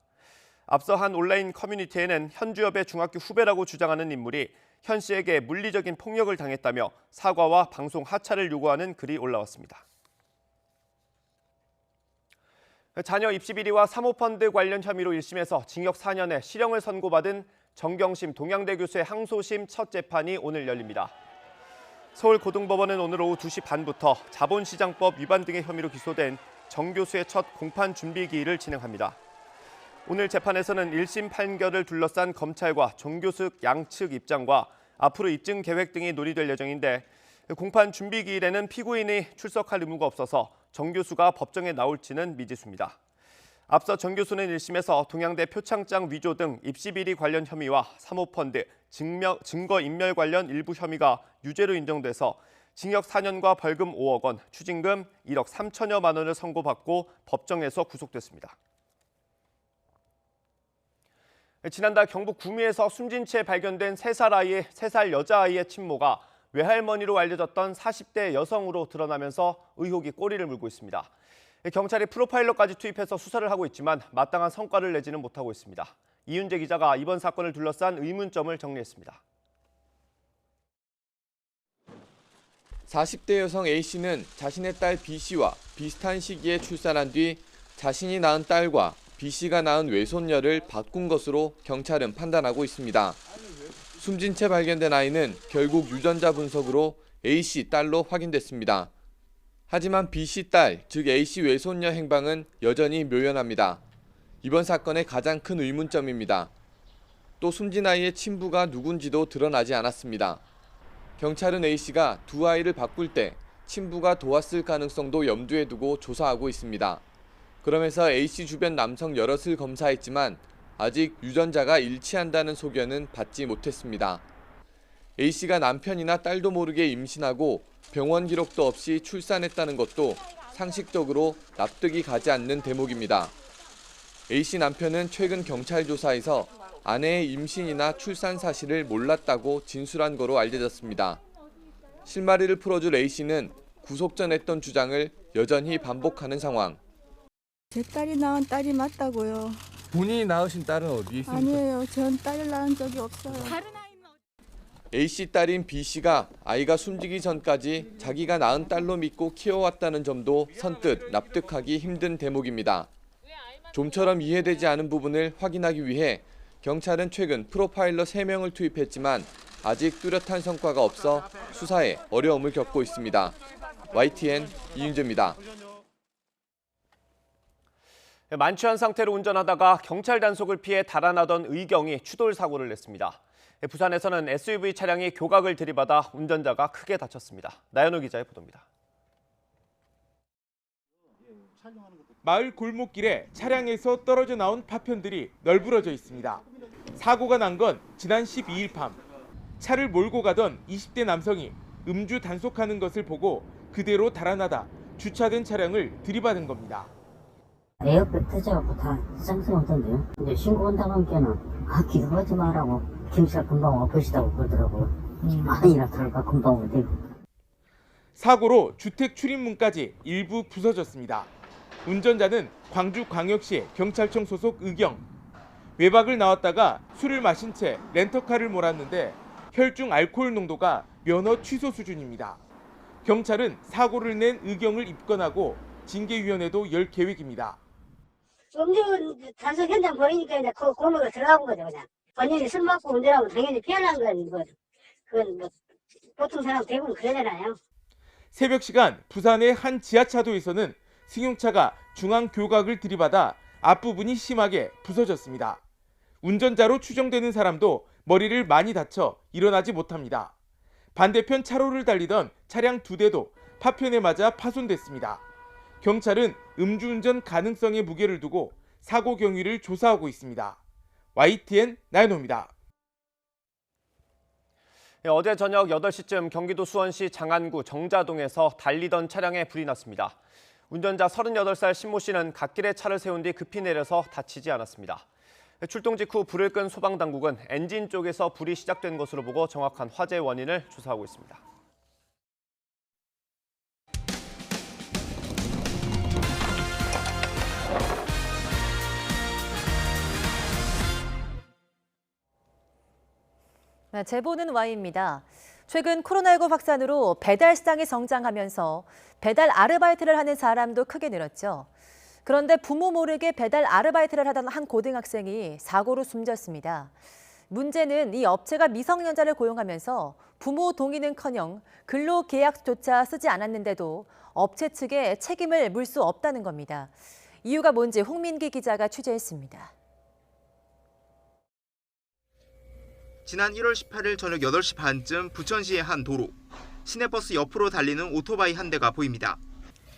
앞서 한 온라인 커뮤니티에는 현주엽의 중학교 후배라고 주장하는 인물이 현 씨에게 물리적인 폭력을 당했다며 사과와 방송 하차를 요구하는 글이 올라왔습니다. 자녀 입시 비리와 사모펀드 관련 혐의로 1심에서 징역 4년에 실형을 선고받은 정경심 동양대 교수의 항소심 첫 재판이 오늘 열립니다. 서울고등법원은 오늘 오후 2시 반부터 자본시장법 위반 등의 혐의로 기소된 정 교수의 첫 공판 준비 기일을 진행합니다. 오늘 재판에서는 1심 판결을 둘러싼 검찰과 정 교수 양측 입장과 앞으로 입증 계획 등이 논의될 예정인데 공판 준비 기일에는 피고인이 출석할 의무가 없어서 정 교수가 법정에 나올지는 미지수입니다. 앞서 정 교수는 1심에서 동양대 표창장 위조 등 입시 비리 관련 혐의와 사모펀드, 증거인멸 관련 일부 혐의가 유죄로 인정돼서 징역 4년과 벌금 5억 원, 추징금 1억 3천여만 원을 선고받고 법정에서 구속됐습니다. 지난달 경북 구미에서 숨진 채 발견된 3살 여자아이의 친모가 외할머니로 알려졌던 40대 여성으로 드러나면서 의혹이 꼬리를 물고 있습니다. 경찰이 프로파일러까지 투입해서 수사를 하고 있지만 마땅한 성과를 내지는 못하고 있습니다. 이윤재 기자가 이번 사건을 둘러싼 의문점을 정리했습니다. 40대 여성 A씨는 자신의 딸 B씨와 비슷한 시기에 출산한 뒤 자신이 낳은 딸과 B씨가 낳은 외손녀를 바꾼 것으로 경찰은 판단하고 있습니다. 숨진 채 발견된 아이는 결국 유전자 분석으로 A씨 딸로 확인됐습니다. 하지만 B씨 딸, 즉 A씨 외손녀 행방은 여전히 묘연합니다. 이번 사건의 가장 큰 의문점입니다. 또 숨진 아이의 친부가 누군지도 드러나지 않았습니다. 경찰은 A씨가 두 아이를 바꿀 때 친부가 도왔을 가능성도 염두에 두고 조사하고 있습니다. 그러면서 A씨 주변 남성 여럿을 검사했지만 아직 유전자가 일치한다는 소견은 받지 못했습니다. A씨가 남편이나 딸도 모르게 임신하고 병원 기록도 없이 출산했다는 것도 상식적으로 납득이 가지 않는 대목입니다. A씨 남편은 최근 경찰 조사에서 아내의 임신이나 출산 사실을 몰랐다고 진술한 거로 알려졌습니다. 실마리를 풀어줄 A씨는 구속 전 했던 주장을 여전히 반복하는 상황. 제 딸이 낳은 딸이 맞다고요. 본인이 낳으신 딸은 어디 있습니까? 아니에요. 전 딸을 낳은 적이 없어요. A씨 딸인 B씨가 아이가 숨지기 전까지 자기가 낳은 딸로 믿고 키워왔다는 점도 선뜻 납득하기 힘든 대목입니다. 좀처럼 이해되지 않은 부분을 확인하기 위해 경찰은 최근 프로파일러 3명을 투입했지만 아직 뚜렷한 성과가 없어 수사에 어려움을 겪고 있습니다. YTN 이윤재입니다. 만취한 상태로 운전하다가 경찰 단속을 피해 달아나던 의경이 추돌 사고를 냈습니다. 부산에서는 SUV 차량이 교각을 들이받아 운전자가 크게 다쳤습니다. 나연우 기자의 보도입니다. 마을 골목길에 차량에서 떨어져 나온 파편들이 널브러져 있습니다. 사고가 난 건 지난 12일 밤. 차를 몰고 가던 20대 남성이 음주 단속하는 것을 보고 그대로 달아나다 주차된 차량을 들이받은 겁니다. 에어백 터져갖고 다 쌍쌍하던데요. 근데 신고 온다고 하니까는 기도하지 마라고 경찰 금방 와보시다고 그러더라고요. 아니나 다를까 금방 오대고. 사고로 주택 출입문까지 일부 부서졌습니다. 운전자는 광주광역시 경찰청 소속 의경. 외박을 나왔다가 술을 마신 채 렌터카를 몰았는데 혈중 알코올 농도가 면허 취소 수준입니다. 경찰은 사고를 낸 의경을 입건하고 징계위원회도 열 계획입니다. 음주 단속 현장 보이니까 이제 그 골목으로 들어간 거죠, 그냥. 본인이 술 먹고 운전하면 당연히 피하는 건 그건 보통 사람 대부분 그러잖아요. 새벽 시간 부산의 한 지하차도에서는 승용차가 중앙 교각을 들이받아 앞부분이 심하게 부서졌습니다. 운전자로 추정되는 사람도 머리를 많이 다쳐 일어나지 못합니다. 반대편 차로를 달리던 차량 2대도 파편에 맞아 파손됐습니다. 경찰은 음주운전 가능성에 무게를 두고 사고 경위를 조사하고 있습니다. YTN 나연호입니다. 어제 저녁 8시쯤 경기도 수원시 장안구 정자동에서 달리던 차량에 불이 났습니다. 운전자 38살 신모 씨는 갓길에 차를 세운 뒤 급히 내려서 다치지 않았습니다. 출동 직후 불을 끈 소방당국은 엔진 쪽에서 불이 시작된 것으로 보고 정확한 화재 원인을 조사하고 있습니다. 네, 제보는 Y입니다. 최근 코로나19 확산으로 배달 시장이 성장하면서 배달 아르바이트를 하는 사람도 크게 늘었죠. 그런데 부모 모르게 배달 아르바이트를 하던 한 고등학생이 사고로 숨졌습니다. 문제는 이 업체가 미성년자를 고용하면서 부모 동의는커녕 근로계약조차 쓰지 않았는데도 업체 측에 책임을 물 수 없다는 겁니다. 이유가 뭔지 홍민기 기자가 취재했습니다. 지난 1월 18일 저녁 8시 반쯤 부천시의 한 도로. 시내버스 옆으로 달리는 오토바이 한 대가 보입니다.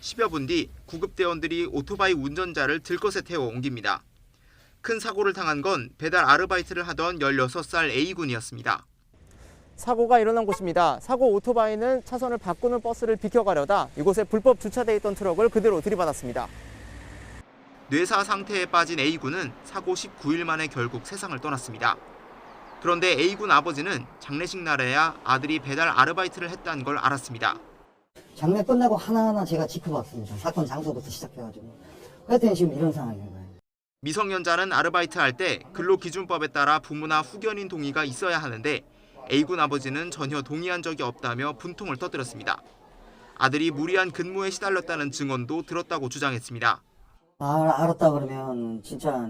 10여 분 뒤 구급대원들이 오토바이 운전자를 들것에 태워 옮깁니다. 큰 사고를 당한 건 배달 아르바이트를 하던 16살 A군이었습니다. 사고가 일어난 곳입니다. 사고 오토바이는 차선을 바꾸는 버스를 비켜가려다 이곳에 불법 주차돼 있던 트럭을 그대로 들이받았습니다. 뇌사 상태에 빠진 A군은 사고 19일 만에 결국 세상을 떠났습니다. 그런데 A군 아버지는 장례식 날에야 아들이 배달 아르바이트를 했다는 걸 알았습니다. 장례 끝나고 하나하나 제가 지켜봤습니다. 사건 장소부터 시작해가지고. 그랬더니 지금 이런 상황인 거예요. 미성년자는 아르바이트 할 때 근로기준법에 따라 부모나 후견인 동의가 있어야 하는데 A군 아버지는 전혀 동의한 적이 없다며 분통을 터뜨렸습니다. 아들이 무리한 근무에 시달렸다는 증언도 들었다고 주장했습니다. 알았다 그러면 진짜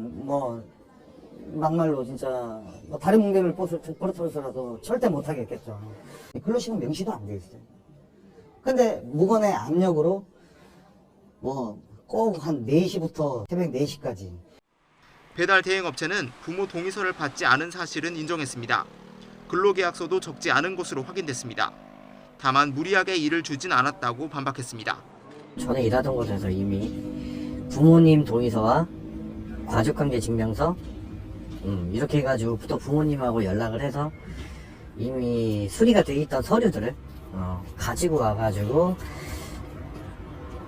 막말로 진짜 다른 뭉개를 부러뜨려서라도 절대 못하겠겠죠. 근로시간 명시도 안 돼 있어요. 근데 무건의 압력으로 꼭 한 4시부터 새벽 4시까지. 배달 대행업체는 부모 동의서를 받지 않은 사실은 인정했습니다. 근로계약서도 적지 않은 것으로 확인됐습니다. 다만 무리하게 일을 주진 않았다고 반박했습니다. 전에 일하던 곳에서 이미 부모님 동의서와 가족관계 증명서 이렇게 해가지고 또 부모님하고 연락을 해서 이미 수리가 돼 있던 서류들을 가지고 와가지고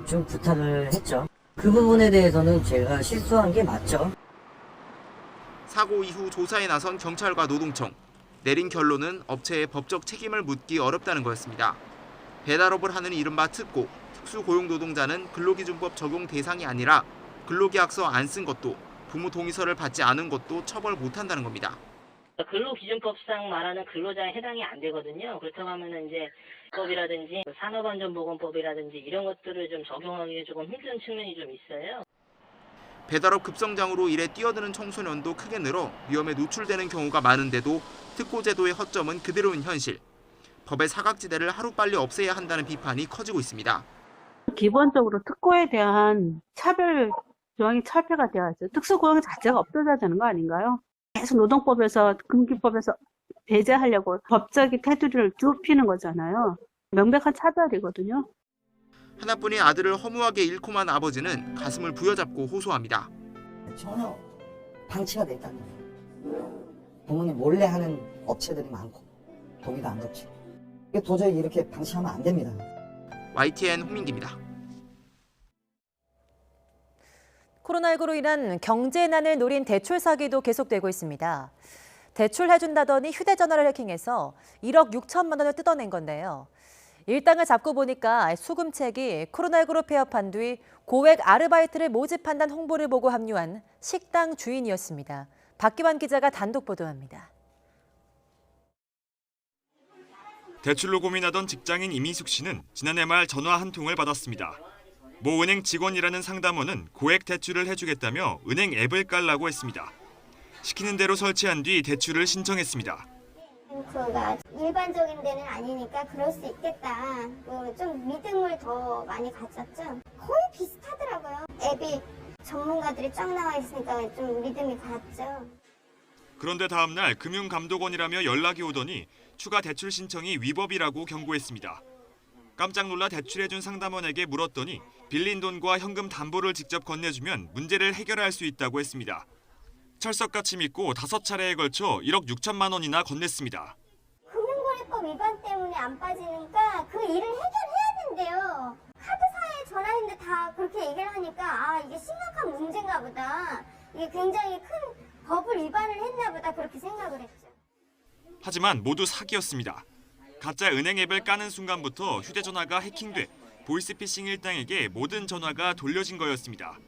좀 부탁을 했죠. 그 부분에 대해서는 제가 실수한 게 맞죠. 사고 이후 조사에 나선 경찰과 노동청. 내린 결론은 업체의 법적 책임을 묻기 어렵다는 거였습니다. 배달업을 하는 이른바 특고, 특수고용노동자는 근로기준법 적용 대상이 아니라 근로계약서 안 쓴 것도 부모 동의서를 받지 않은 것도 처벌 못한다는 겁니다. 근로기준법상 말하는 근로자에 해당이 안 되거든요. 그렇다고 하면은 이제 법이라든지 산업안전보건법이라든지 이런 것들을 좀 적용하기가 조금 힘든 측면이 좀 있어요. 배달업 급성장으로 일에 뛰어드는 청소년도 크게 늘어 위험에 노출되는 경우가 많은데도 특고제도의 허점은 그대로인 현실. 법의 사각지대를 하루빨리 없애야 한다는 비판이 커지고 있습니다. 기본적으로 특고에 대한 차별 조항이 철폐가 되어 있어요. 특수고용 자체가 없어져야 되는 거 아닌가요? 계속 노동법에서 금기법에서 배제하려고 법적인 테두리를 좁히는 거잖아요. 명백한 차별이거든요. 하나뿐인 아들을 허무하게 잃고만 아버지는 가슴을 부여잡고 호소합니다. 전혀 방치가 돼 있다는 거예요. 부모님 몰래 하는 업체들이 많고 동의도 안 거치고 이게 도저히 이렇게 방치하면 안 됩니다. YTN 홍민기입니다. 코로나19로 인한 경제난을 노린 대출 사기도 계속되고 있습니다. 대출해준다더니 휴대전화를 해킹해서 1억 6천만 원을 뜯어낸 건데요. 일당을 잡고 보니까 수금책이 코로나19로 폐업한 뒤 고액 아르바이트를 모집한다는 홍보를 보고 합류한 식당 주인이었습니다. 박기환 기자가 단독 보도합니다. 대출로 고민하던 직장인 이미숙 씨는 지난해 말 전화 한 통을 받았습니다. 모 은행 직원이라는 상담원은 고액 대출을 해주겠다며 은행 앱을 깔라고 했습니다. 시키는 대로 설치한 뒤 대출을 신청했습니다. 가 일반적인 데는 아니니까 그럴 수 있겠다. 좀 믿음을 더 많이 가졌죠. 거의 비슷하더라고요. 앱이 전문가들이 쫙 나와 있으니까 좀 믿음이 갔죠. 그런데 다음 날 금융감독원이라며 연락이 오더니 추가 대출 신청이 위법이라고 경고했습니다. 깜짝 놀라 대출해준 상담원에게 물었더니 빌린 돈과 현금 담보를 직접 건네주면 문제를 해결할 수 있다고 했습니다. 철석같이 믿고 5차례에 걸쳐 1억 6천만 원이나 건넸습니다. 금융거래법 위반 때문에 안 빠지니까 그 일을 해결해야 된대요. 카드사에 전화했는데 다 그렇게 얘기를 하니까 이게 심각한 문제인가 보다. 이게 굉장히 큰 법을 위반을 했나 보다 그렇게 생각을 했죠. 하지만 모두 사기였습니다. 가짜 은행 앱을 까는 순간부터 휴대전화가 해킹돼 보이스피싱 일당에게 모든 전화가 돌려진 거였습니다.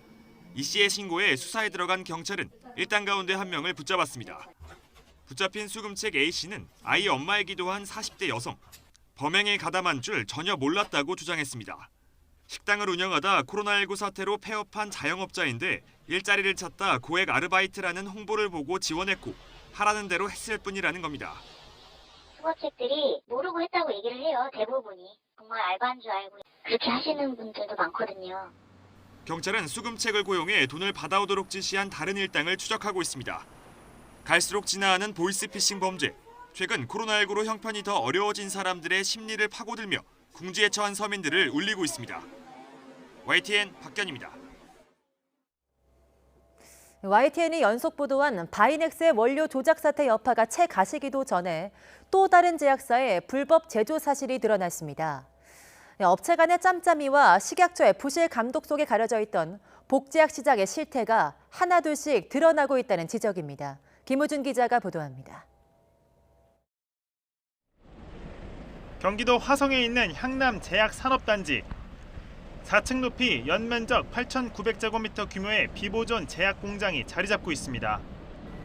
이 씨의 신고에 수사에 들어간 경찰은 일당 가운데 한 명을 붙잡았습니다. 붙잡힌 수금책 A 씨는 아이 엄마이기도 한 40대 여성. 범행에 가담한 줄 전혀 몰랐다고 주장했습니다. 식당을 운영하다 코로나19 사태로 폐업한 자영업자인데 일자리를 찾다 고액 아르바이트라는 홍보를 보고 지원했고 하라는 대로 했을 뿐이라는 겁니다. 수거책들이 모르고 했다고 얘기를 해요. 대부분이. 정말 알바인 줄 알고 그렇게 하시는 분들도 많거든요. 경찰은 수금책을 고용해 돈을 받아오도록 지시한 다른 일당을 추적하고 있습니다. 갈수록 진화하는 보이스피싱 범죄. 최근 코로나19로 형편이 더 어려워진 사람들의 심리를 파고들며 궁지에 처한 서민들을 울리고 있습니다. YTN 박견입니다. YTN이 연속 보도한 바이넥스의 원료 조작 사태 여파가 채 가시기도 전에 또 다른 제약사의 불법 제조 사실이 드러났습니다. 업체 간의 짬짬이와 식약처의 부실 감독 속에 가려져 있던 복제약 시장의 실태가 하나둘씩 드러나고 있다는 지적입니다. 김우준 기자가 보도합니다. 경기도 화성에 있는 향남 제약산업단지. 4층 높이 연면적 8,900제곱미터 규모의 비보존 제약 공장이 자리 잡고 있습니다.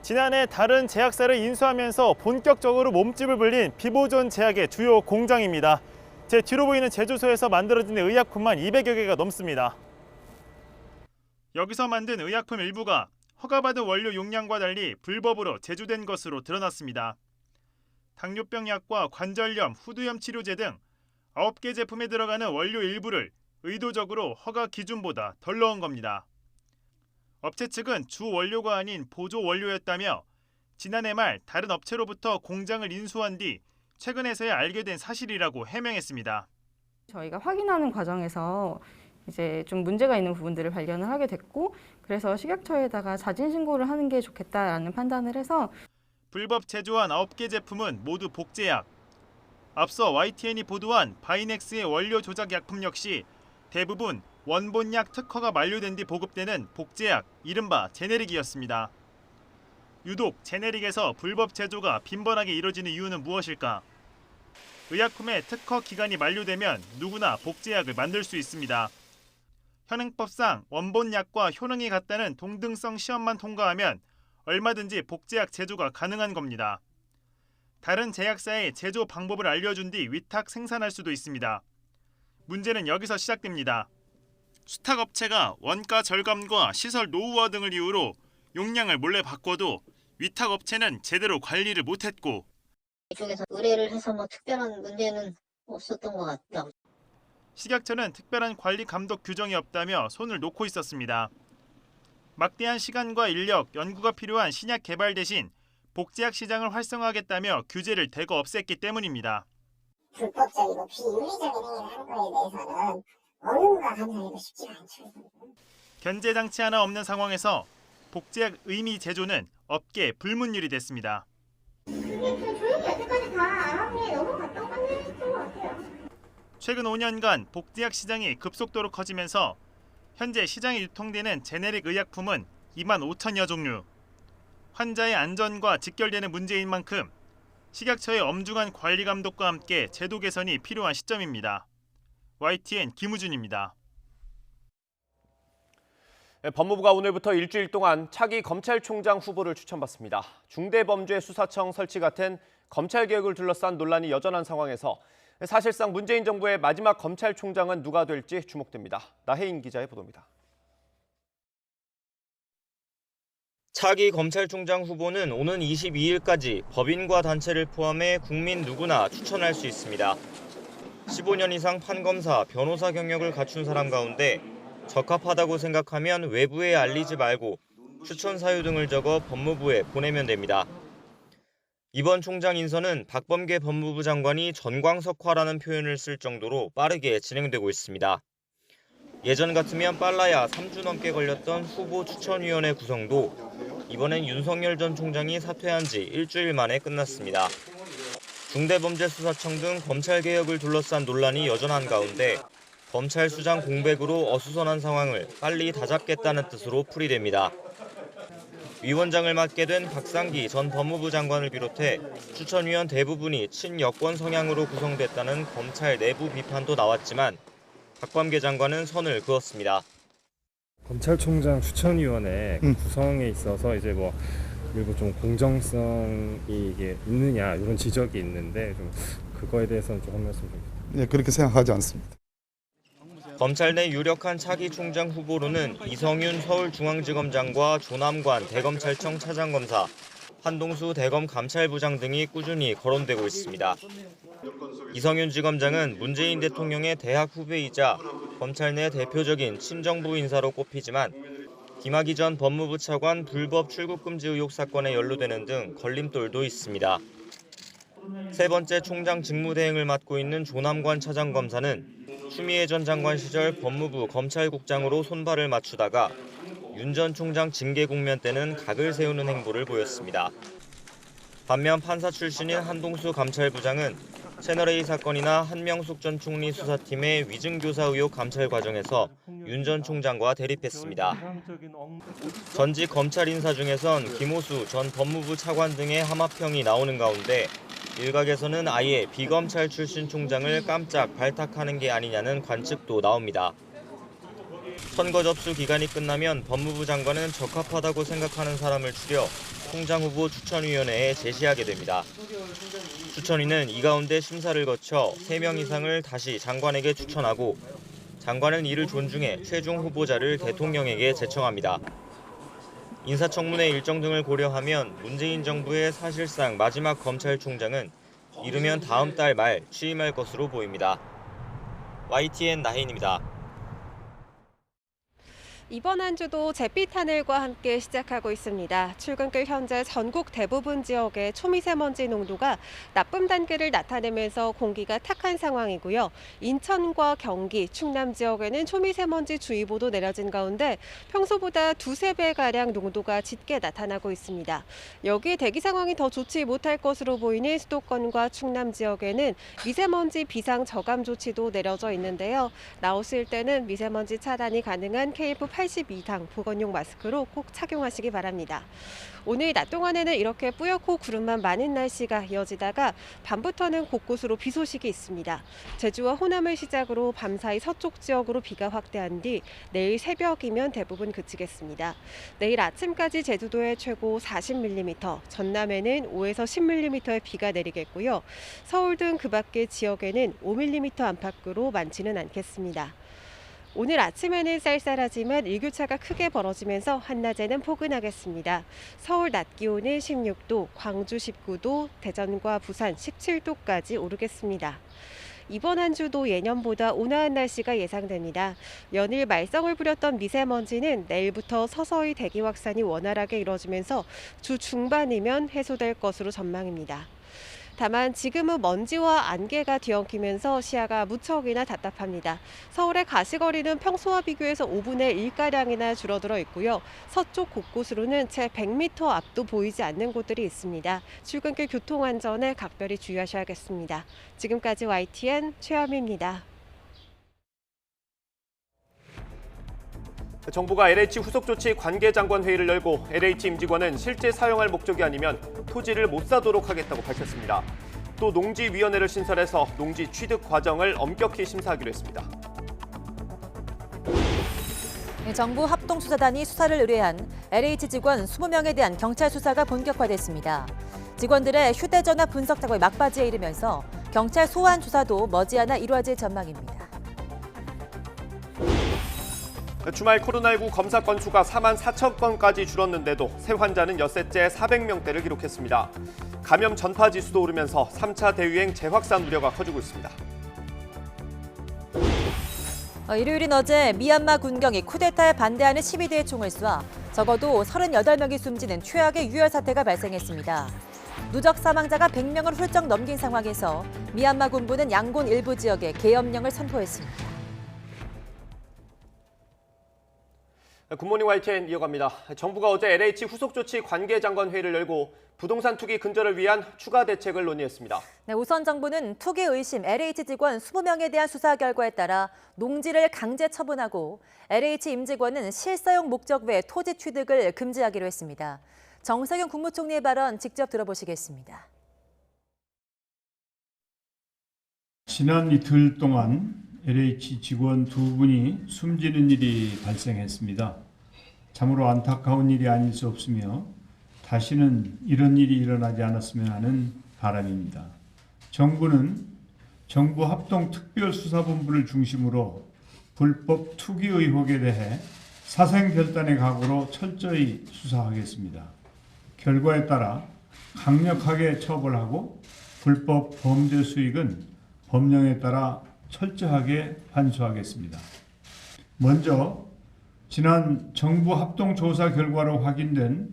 지난해 다른 제약사를 인수하면서 본격적으로 몸집을 불린 비보존 제약의 주요 공장입니다. 제 뒤로 보이는 제조소에서 만들어진 의약품만 200여 개가 넘습니다. 여기서 만든 의약품 일부가 허가받은 원료 용량과 달리 불법으로 제조된 것으로 드러났습니다. 당뇨병 약과 관절염, 후두염 치료제 등 9개 제품에 들어가는 원료 일부를 의도적으로 허가 기준보다 덜 넣은 겁니다. 업체 측은 주 원료가 아닌 보조 원료였다며 지난해 말 다른 업체로부터 공장을 인수한 뒤 최근에서야 알게 된 사실이라고 해명했습니다. 저희가 확인하는 과정에서 이제 좀 문제가 있는 부분들을 발견을 하게 됐고 그래서 식약처에다가 자진 신고를 하는 게 좋겠다라는 판단을 해서 불법 제조한 9개 제품은 모두 복제약. 앞서 YTN이 보도한 바이넥스의 원료 조작 약품 역시 대부분 원본약 특허가 만료된 뒤 보급되는 복제약, 이른바 제네릭이었습니다. 유독 제네릭에서 불법 제조가 빈번하게 이뤄지는 이유는 무엇일까? 의약품의 특허 기간이 만료되면 누구나 복제약을 만들 수 있습니다. 현행법상 원본 약과 효능이 같다는 동등성 시험만 통과하면 얼마든지 복제약 제조가 가능한 겁니다. 다른 제약사의 제조 방법을 알려준 뒤 위탁 생산할 수도 있습니다. 문제는 여기서 시작됩니다. 수탁업체가 원가 절감과 시설 노후화 등을 이유로 용량을 몰래 바꿔도 위탁업체는 제대로 관리를 못했고 이쪽에서 의뢰를 해서 특별한 문제는 없었던 것 같다. 식약처는 특별한 관리 감독 규정이 없다며 손을 놓고 있었습니다. 막대한 시간과 인력, 연구가 필요한 신약 개발 대신 복제약 시장을 활성화하겠다며 규제를 대거 없앴기 때문입니다. 불법적이고 비윤리적인 행위를 한 거에 대해서는 어느 누가 감사해도 쉽지가 않죠. 견제 장치 하나 없는 상황에서 복제약 의미 제조는 업계 불문율이 됐습니다. 그게 조용히 여태까지 다 알아보니 넘어갔던 건데 했던 것 같아요. 최근 5년간 복제약 시장이 급속도로 커지면서 현재 시장에 유통되는 제네릭 의약품은 2만 5천여 종류. 환자의 안전과 직결되는 문제인 만큼 식약처의 엄중한 관리 감독과 함께 제도 개선이 필요한 시점입니다. YTN 김우준입니다. 법무부가 오늘부터 일주일 동안 차기 검찰총장 후보를 추천받습니다. 중대범죄수사청 설치 같은 검찰개혁을 둘러싼 논란이 여전한 상황에서 사실상 문재인 정부의 마지막 검찰총장은 누가 될지 주목됩니다. 나혜인 기자의 보도입니다. 차기 검찰총장 후보는 오는 22일까지 법인과 단체를 포함해 국민 누구나 추천할 수 있습니다. 15년 이상 판검사, 변호사 경력을 갖춘 사람 가운데 적합하다고 생각하면 외부에 알리지 말고 추천 사유 등을 적어 법무부에 보내면 됩니다. 이번 총장 인선은 박범계 법무부 장관이 전광석화라는 표현을 쓸 정도로 빠르게 진행되고 있습니다. 예전 같으면 빨라야 3주 넘게 걸렸던 후보 추천위원회 구성도 이번엔 윤석열 전 총장이 사퇴한 지 일주일 만에 끝났습니다. 중대범죄수사청 등 검찰개혁을 둘러싼 논란이 여전한 가운데 검찰 수장 공백으로 어수선한 상황을 빨리 다잡겠다는 뜻으로 풀이됩니다. 위원장을 맡게 된 박상기 전 법무부 장관을 비롯해 추천위원 대부분이 친여권 성향으로 구성됐다는 검찰 내부 비판도 나왔지만 박범계 장관은 선을 그었습니다. 검찰총장 추천위원회 구성에 있어서 이제 일부 좀 공정성이 이게 있느냐 이런 지적이 있는데 좀 그거에 대해서는 좀 한 말씀 좀. 네, 그렇게 생각하지 않습니다. 검찰 내 유력한 차기 총장 후보로는 이성윤 서울중앙지검장과 조남관 대검찰청 차장검사, 한동수 대검 감찰부장 등이 꾸준히 거론되고 있습니다. 이성윤 지검장은 문재인 대통령의 대학 후배이자 검찰 내 대표적인 친정부 인사로 꼽히지만 김학의 전 법무부 차관 불법 출국금지 의혹 사건에 연루되는 등 걸림돌도 있습니다. 세 번째 총장 직무대행을 맡고 있는 조남관 차장검사는 추미애 전 장관 시절 법무부 검찰국장으로 손발을 맞추다가 윤 전 총장 징계 국면 때는 각을 세우는 행보를 보였습니다. 반면 판사 출신인 한동수 감찰부장은 채널A 사건이나 한명숙 전 총리 수사팀의 위증교사 의혹 감찰 과정에서 윤 전 총장과 대립했습니다. 전직 검찰 인사 중에선 김호수 전 법무부 차관 등의 함합형이 나오는 가운데 일각에서는 아예 비검찰 출신 총장을 깜짝 발탁하는 게 아니냐는 관측도 나옵니다. 선거 접수 기간이 끝나면 법무부 장관은 적합하다고 생각하는 사람을 추려 총장 후보 추천위원회에 제시하게 됩니다. 추천위는 이 가운데 심사를 거쳐 3명 이상을 다시 장관에게 추천하고 장관은 이를 존중해 최종 후보자를 대통령에게 제청합니다. 인사청문회 일정 등을 고려하면 문재인 정부의 사실상 마지막 검찰총장은 이르면 다음 달 말 취임할 것으로 보입니다. YTN 나혜인입니다. 이번 한 주도 잿빛 하늘과 함께 시작하고 있습니다. 출근길 현재 전국 대부분 지역의 초미세먼지 농도가 나쁨 단계를 나타내면서 공기가 탁한 상황이고요. 인천과 경기, 충남 지역에는 초미세먼지 주의보도 내려진 가운데 평소보다 2~3배가량 농도가 짙게 나타나고 있습니다. 여기에 대기 상황이 더 좋지 못할 것으로 보이는 수도권과 충남 지역에는 미세먼지 비상 저감 조치도 내려져 있는데요. 나오실 때는 미세먼지 차단이 가능한 KF 82당 보건용 마스크로 꼭 착용하시기 바랍니다. 오늘 낮 동안에는 이렇게 뿌옇고 구름만 많은 날씨가 이어지다가 밤부터는 곳곳으로 비 소식이 있습니다. 제주와 호남을 시작으로 밤사이 서쪽 지역으로 비가 확대한 뒤 내일 새벽이면 대부분 그치겠습니다. 내일 아침까지 제주도에 최고 40mm, 전남에는 5에서 10mm의 비가 내리겠고요. 서울 등 그 밖의 지역에는 5mm 안팎으로 많지는 않겠습니다. 오늘 아침에는 쌀쌀하지만 일교차가 크게 벌어지면서 한낮에는 포근하겠습니다. 서울 낮 기온은 16도, 광주 19도, 대전과 부산 17도까지 오르겠습니다. 이번 한 주도 예년보다 온화한 날씨가 예상됩니다. 연일 말썽을 부렸던 미세먼지는 내일부터 서서히 대기 확산이 원활하게 이루어지면서 주 중반이면 해소될 것으로 전망입니다. 다만 지금은 먼지와 안개가 뒤엉키면서 시야가 무척이나 답답합니다. 서울의 가시거리는 평소와 비교해서 5분의 1가량이나 줄어들어 있고요. 서쪽 곳곳으로는 채 100m 앞도 보이지 않는 곳들이 있습니다. 출근길 교통안전에 각별히 주의하셔야겠습니다. 지금까지 YTN 최현미입니다. 정부가 LH 후속 조치 관계장관 회의를 열고 LH 임직원은 실제 사용할 목적이 아니면 토지를 못 사도록 하겠다고 밝혔습니다. 또 농지위원회를 신설해서 농지 취득 과정을 엄격히 심사하기로 했습니다. 정부 합동수사단이 수사를 의뢰한 LH 직원 20명에 대한 경찰 수사가 본격화됐습니다. 직원들의 휴대전화 분석 작업이 막바지에 이르면서 경찰 소환 조사도 머지않아 이루어질 전망입니다. 주말 코로나19 검사 건수가 4만 4천 건까지 줄었는데도 새 환자는 엿새째 400명대를 기록했습니다. 감염 전파 지수도 오르면서 3차 대유행 재확산 우려가 커지고 있습니다. 일요일인 어제 미얀마 군경이 쿠데타에 반대하는 시위대의 총을 쏴 적어도 38명이 숨지는 최악의 유혈 사태가 발생했습니다. 누적 사망자가 100명을 훌쩍 넘긴 상황에서 미얀마 군부는 양곤 일부 지역에 계엄령을 선포했습니다. 굿모닝 YTN 이어갑니다. 정부가 어제 LH 후속 조치 관계장관 회의를 열고 부동산 투기 근절을 위한 추가 대책을 논의했습니다. 우선 정부는 투기 의심 LH 직원 20명에 대한 수사 결과에 따라 농지를 강제 처분하고 LH 임직원은 실사용 목적 외 토지 취득을 금지하기로 했습니다. 정세균 국무총리의 발언 직접 들어보시겠습니다. 지난 이틀 동안 LH 직원 2분이 숨지는 일이 발생했습니다. 참으로 안타까운 일이 아닐 수 없으며 다시는 이런 일이 일어나지 않았으면 하는 바람입니다. 정부는 정부 합동특별수사본부를 중심으로 불법 투기 의혹에 대해 사생결단의 각오로 철저히 수사하겠습니다. 결과에 따라 강력하게 처벌하고 불법 범죄 수익은 법령에 따라 철저하게 환수하겠습니다. 먼저 지난 정부 합동조사 결과로 확인된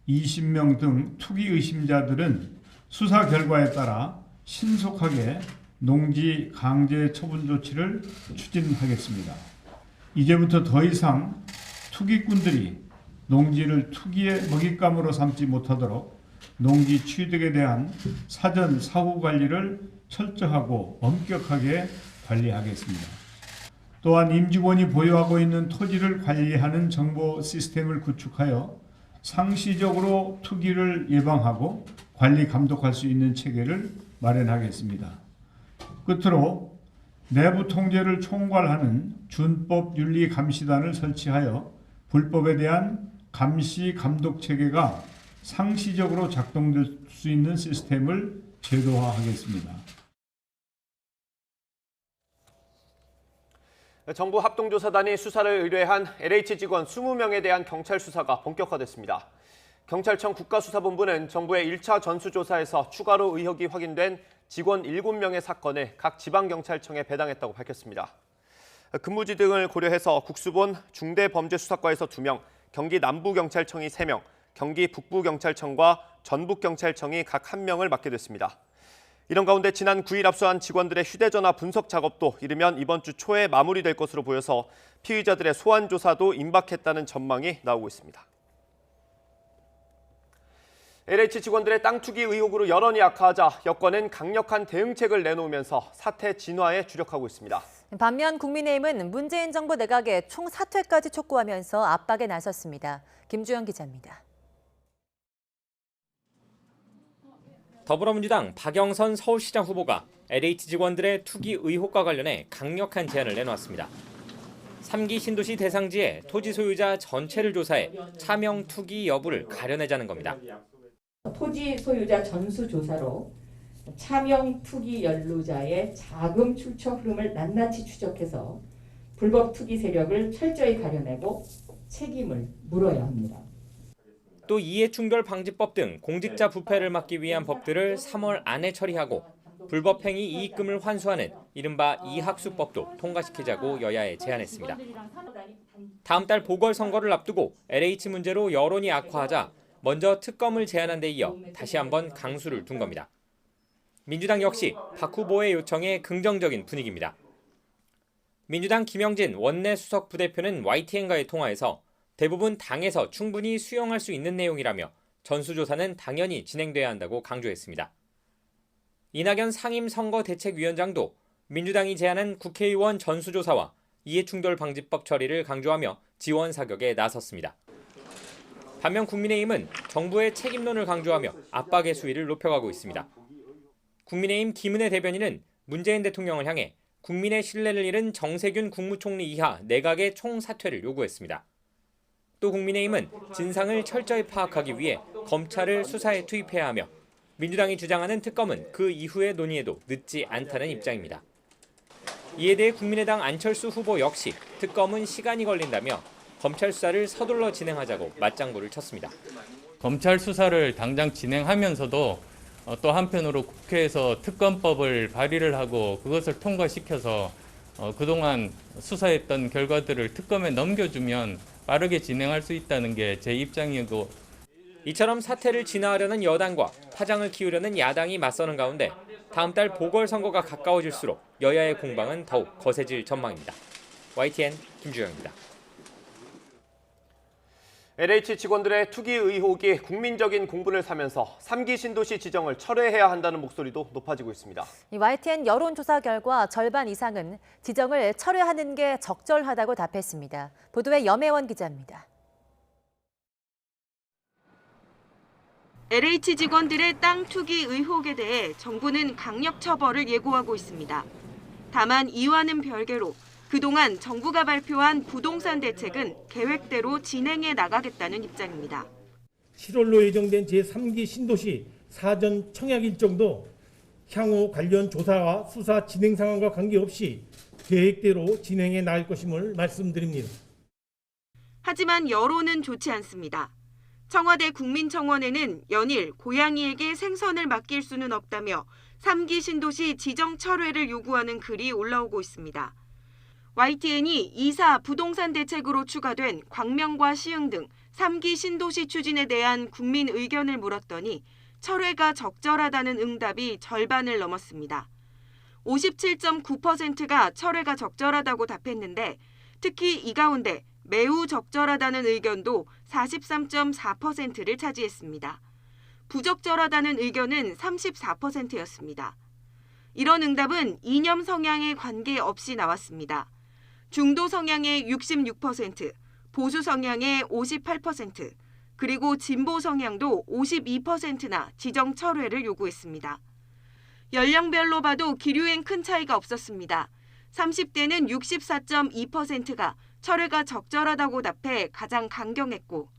20명 등 투기 의심자들은 수사 결과에 따라 신속하게 농지 강제 처분 조치를 추진하겠습니다. 이제부터 더 이상 투기꾼들이 농지를 투기의 먹잇감으로 삼지 못하도록 농지 취득에 대한 사전 사후 관리를 철저하고 엄격하게 관리하겠습니다. 또한 임직원이 보유하고 있는 토지를 관리하는 정보 시스템을 구축하여 상시적으로 투기를 예방하고 관리 감독할 수 있는 체계를 마련하겠습니다. 끝으로 내부 통제를 총괄하는 준법윤리감시단을 설치하여 불법에 대한 감시 감독 체계가 상시적으로 작동될 수 있는 시스템을 제도화하겠습니다. 정부 합동조사단이 수사를 의뢰한 LH 직원 20명에 대한 경찰 수사가 본격화됐습니다. 경찰청 국가수사본부는 정부의 1차 전수조사에서 추가로 의혹이 확인된 직원 7명의 사건을 각 지방경찰청에 배당했다고 밝혔습니다. 근무지 등을 고려해서 국수본 중대범죄수사과에서 2명, 경기 남부경찰청이 3명, 경기 북부경찰청과 전북경찰청이 각 1명을 맡게 됐습니다. 이런 가운데 지난 9일 압수한 직원들의 휴대전화 분석 작업도 이르면 이번 주 초에 마무리될 것으로 보여서 피의자들의 소환 조사도 임박했다는 전망이 나오고 있습니다. LH 직원들의 땅 투기 의혹으로 여론이 악화하자 여권은 강력한 대응책을 내놓으면서 사태 진화에 주력하고 있습니다. 반면 국민의힘은 문재인 정부 내각의 총사퇴까지 촉구하면서 압박에 나섰습니다. 김주영 기자입니다. 더불어민주당 박영선 서울시장 후보가 LH 직원들의 투기 의혹과 관련해 강력한 제안을 내놓았습니다. 3기 신도시 대상지의 토지 소유자 전체를 조사해 차명 투기 여부를 가려내자는 겁니다. 토지 소유자 전수조사로 차명 투기 연루자의 자금 출처 흐름을 낱낱이 추적해서 불법 투기 세력을 철저히 가려내고 책임을 물어야 합니다. 또 이해충돌 방지법 등 공직자 부패를 막기 위한 법들을 3월 안에 처리하고 불법행위 이익금을 환수하는 이른바 이학수법도 통과시키자고 여야에 제안했습니다. 다음 달 보궐선거를 앞두고 LH 문제로 여론이 악화하자 먼저 특검을 제안한 데 이어 다시 한번 강수를 둔 겁니다. 민주당 역시 박 후보의 요청에 긍정적인 분위기입니다. 민주당 김영진 원내 수석 부대표는 YTN과의 통화에서 대부분 당에서 충분히 수용할 수 있는 내용이라며 전수조사는 당연히 진행돼야 한다고 강조했습니다. 이낙연 상임선거대책위원장도 민주당이 제안한 국회의원 전수조사와 이해충돌방지법 처리를 강조하며 지원 사격에 나섰습니다. 반면 국민의힘은 정부의 책임론을 강조하며 압박의 수위를 높여가고 있습니다. 국민의힘 김은혜 대변인은 문재인 대통령을 향해 국민의 신뢰를 잃은 정세균 국무총리 이하 내각의 총사퇴를 요구했습니다. 또 국민의힘은 진상을 철저히 파악하기 위해 검찰을 수사에 투입해야 하며 민주당이 주장하는 특검은 그 이후의 논의에도 늦지 않다는 입장입니다. 이에 대해 국민의당 안철수 후보 역시 특검은 시간이 걸린다며 검찰 수사를 서둘러 진행하자고 맞장구를 쳤습니다. 검찰 수사를 당장 진행하면서도 또 한편으로 국회에서 특검법을 발의를 하고 그것을 통과시켜서 그동안 수사했던 결과들을 특검에 넘겨주면 빠르게 진행할 수 있다는 게 제 입장이고, 이처럼 사태를 진화하려는 여당과 파장을 키우려는 야당이 맞서는 가운데 다음 달 보궐선거가 가까워질수록 여야의 공방은 더욱 거세질 전망입니다. YTN 김주영입니다. LH 직원들의 투기 의혹이 국민적인 공분을 사면서 3기 신도시 지정을 철회해야 한다는 목소리도 높아지고 있습니다. YTN 여론조사 결과 절반 이상은 지정을 철회하는 게 적절하다고 답했습니다. 보도에 염혜원 기자입니다. LH 직원들의 땅 투기 의혹에 대해 정부는 강력 처벌을 예고하고 있습니다. 다만 이와는 별개로 그동안 정부가 발표한 부동산 대책은 계획대로 진행해 나가겠다는 입장입니다. 7월로 예정된 제3기 신도시 사전 청약 일정도 향후 관련 조사와 수사 진행 상황과 관계없이 계획대로 진행해 나갈 것임을 말씀드립니다. 하지만 여론은 좋지 않습니다. 청와대 국민청원에는 연일 고양이에게 생선을 맡길 수는 없다며 3기 신도시 지정 철회를 요구하는 글이 올라오고 있습니다. YTN이 2사 부동산 대책으로 추가된 광명과 시흥 등 3기 신도시 추진에 대한 국민 의견을 물었더니 철회가 적절하다는 응답이 절반을 넘었습니다. 57.9%가 철회가 적절하다고 답했는데 특히 이 가운데 매우 적절하다는 의견도 43.4%를 차지했습니다. 부적절하다는 의견은 34%였습니다. 이런 응답은 이념 성향에 관계없이 나왔습니다. 중도 성향의 66%, 보수 성향의 58%, 그리고 진보 성향도 52%나 지정 철회를 요구했습니다. 연령별로 봐도 기류엔 큰 차이가 없었습니다. 30대는 64.2%가 철회가 적절하다고 답해 가장 강경했고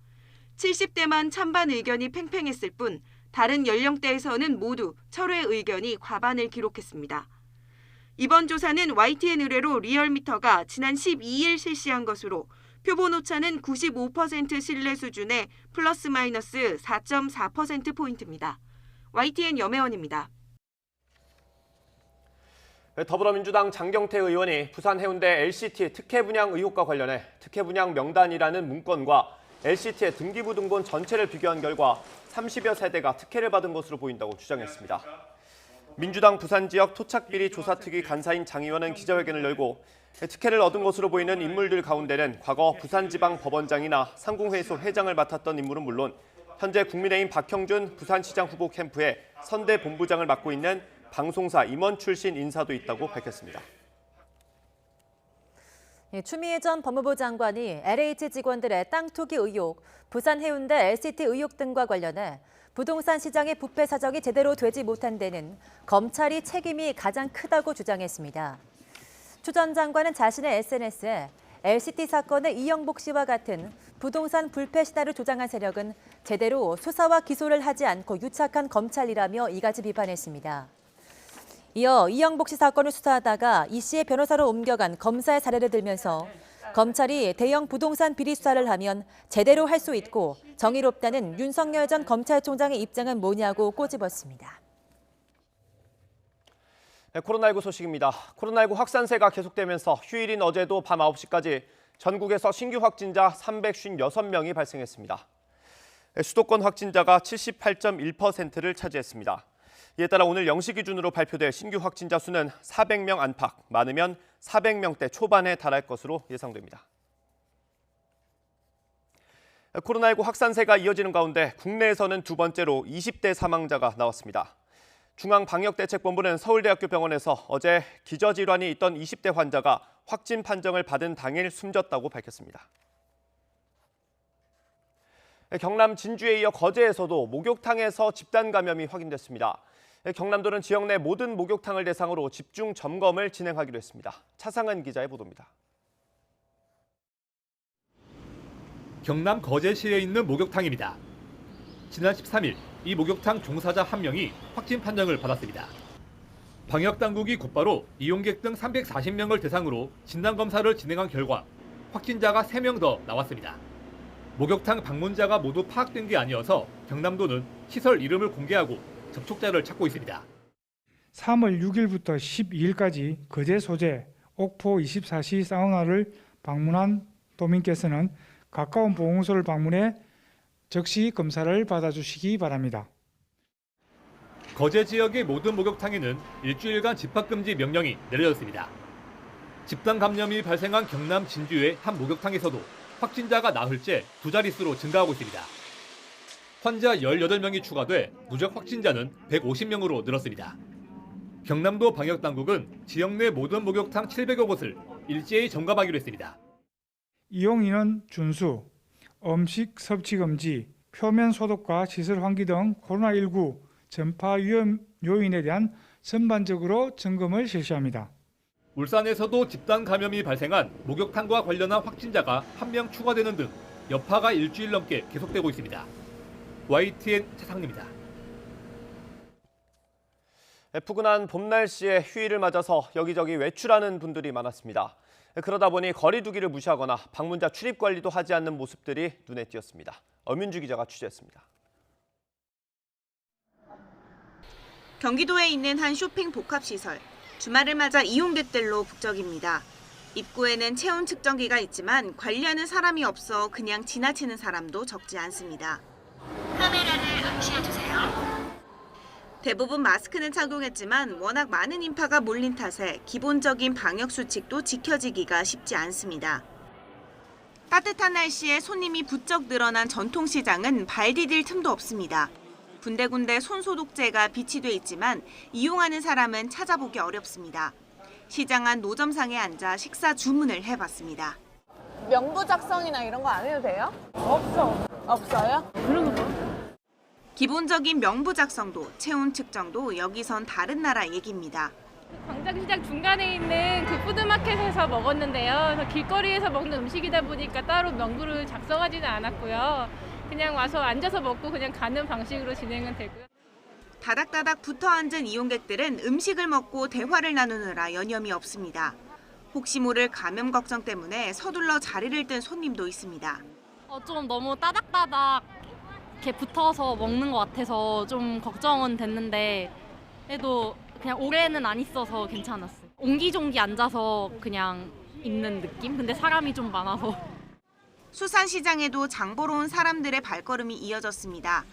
70대만 찬반 의견이 팽팽했을 뿐 다른 연령대에서는 모두 철회 의견이 과반을 기록했습니다. 이번 조사는 YTN 의뢰로 리얼미터가 지난 12일 실시한 것으로 표본 오차는 95% 신뢰 수준의 플러스 마이너스 4.4%포인트입니다. YTN 염혜원입니다. 더불어민주당 장경태 의원이 부산 해운대 LCT 특혜 분양 의혹과 관련해 특혜 분양 명단이라는 문건과 LCT의 등기부 등본 전체를 비교한 결과 30여 세대가 특혜를 받은 것으로 보인다고 주장했습니다. 민주당 부산 지역 토착비리 조사특위 간사인 장 의원은 기자회견을 열고 특혜를 얻은 것으로 보이는 인물들 가운데는 과거 부산지방법원장이나 상공회의소 회장을 맡았던 인물은 물론 현재 국민의힘 박형준 부산시장 후보 캠프의 선대 본부장을 맡고 있는 방송사 임원 출신 인사도 있다고 밝혔습니다. 추미애 전 법무부 장관이 LH 직원들의 땅 투기 의혹, 부산 해운대 LCT 의혹 등과 관련해 부동산 시장의 부패 사정이 제대로 되지 못한 데는 검찰이 책임이 가장 크다고 주장했습니다. 추 전 장관은 자신의 SNS에 LCT 사건의 이영복 씨와 같은 부동산 불패 신화를 조장한 세력은 제대로 수사와 기소를 하지 않고 유착한 검찰이라며 이같이 비판했습니다. 이어 이영복 씨 사건을 수사하다가 이 씨의 변호사로 옮겨간 검사의 사례를 들면서 검찰이 대형 부동산 비리 수사를 하면 제대로 할 수 있고 정의롭다는 윤석열 전 검찰총장의 입장은 뭐냐고 꼬집었습니다. 네, 코로나19 소식입니다. 코로나19 확산세가 계속되면서 휴일인 어제도 밤 9시까지 전국에서 신규 확진자 356명이 발생했습니다. 수도권 확진자가 78.1%를 차지했습니다. 이에 따라 오늘 0시 기준으로 발표될 신규 확진자 수는 400명 안팎, 많으면 400명대 초반에 달할 것으로 예상됩니다. 코로나19 확산세가 이어지는 가운데 국내에서는 두 번째로 20대 사망자가 나왔습니다. 중앙방역대책본부는 서울대학교 병원에서 어제 기저질환이 있던 20대 환자가 확진 판정을 받은 당일 숨졌다고 밝혔습니다. 경남 진주에 이어 거제에서도 목욕탕에서 집단 감염이 확인됐습니다. 경남도는 지역 내 모든 목욕탕을 대상으로 집중 점검을 진행하기로 했습니다. 차상은 기자의 보도입니다. 경남 거제시에 있는 목욕탕입니다. 지난 13일 이 목욕탕 종사자 한 명이 확진 판정을 받았습니다. 방역당국이 곧바로 이용객 등 340명을 대상으로 진단검사를 진행한 결과 확진자가 3명 더 나왔습니다. 목욕탕 방문자가 모두 파악된 게 아니어서 경남도는 시설 이름을 공개하고 접촉자를 찾고 있습니다. 3월 6일부터 12일까지 거제 소재 옥포 24시 사우나를 방문한 도민께서는 가까운 보건소를 방문해 즉시 검사를 받아주시기 바랍니다. 거제 지역의 모든 목욕탕에는 일주일간 집합금지 명령이 내려졌습니다. 집단 감염이 발생한 경남 진주의 한 목욕탕에서도 확진자가 나흘째 두 자릿수로 증가하고 있습니다. 환자 18명이 추가돼 누적 확진자는 150명으로 늘었습니다. 경남도 방역당국은 지역 내 모든 목욕탕 700여 곳을 일제히 점검하기로 했습니다. 이용인원 준수, 음식 섭취 금지, 표면 소독과 시설 환기 등 코로나19 전파 위험 요인에 대한 전반적으로 점검을 실시합니다. 울산에서도 집단 감염이 발생한 목욕탕과 관련한 확진자가 1명 추가되는 등 여파가 일주일 넘게 계속되고 있습니다. YTN 차상입니다. 푸근한 봄 날씨에 휴일을 맞아서 여기저기 외출하는 분들이 많았습니다. 그러다 보니 거리 두기를 무시하거나 방문자 출입 관리도 하지 않는 모습들이 눈에 띄었습니다. 엄윤주 기자가 취재했습니다. 경기도에 있는 한 쇼핑 복합시설. 주말을 맞아 이용객들로 북적입니다. 입구에는 체온 측정기가 있지만 관리하는 사람이 없어 그냥 지나치는 사람도 적지 않습니다. 카메라를 응시해주세요. 대부분 마스크는 착용했지만 워낙 많은 인파가 몰린 탓에 기본적인 방역 수칙도 지켜지기가 쉽지 않습니다. 따뜻한 날씨에 손님이 부쩍 늘어난 전통시장은 발 디딜 틈도 없습니다. 군데군데 손소독제가 비치돼 있지만 이용하는 사람은 찾아보기 어렵습니다. 시장 안 노점상에 앉아 식사 주문을 해봤습니다. 명부 작성이나 이런 거 안 해도 돼요? 없어요? 그런 거 기본적인 명부 작성도 체온 측정도 여기선 다른 나라 얘기입니다. 광장시장 중간에 있는 그 푸드마켓에서 먹었는데요. 그래서 길거리에서 먹는 음식이다 보니까 따로 명부를 작성하지는 않았고요. 그냥 와서 앉아서 먹고 그냥 가는 방식으로 진행은 되고요. 다닥다닥 붙어 앉은 이용객들은 음식을 먹고 대화를 나누느라 여념이 없습니다. 혹시 모를 감염 걱정 때문에 서둘러 자리를 뜬 손님도 있습니다. 좀 너무 따닥따닥 이렇게 붙어서 먹는 것 같아서 좀 걱정은 됐는데 그래도 그냥 오래는 안 있어서 괜찮았어요. 옹기종기 앉아서 그냥 있는 느낌? 근데 사람이 좀 많아서. 수산시장에도 장 보러 온 사람들의 발걸음이 이어졌습니다.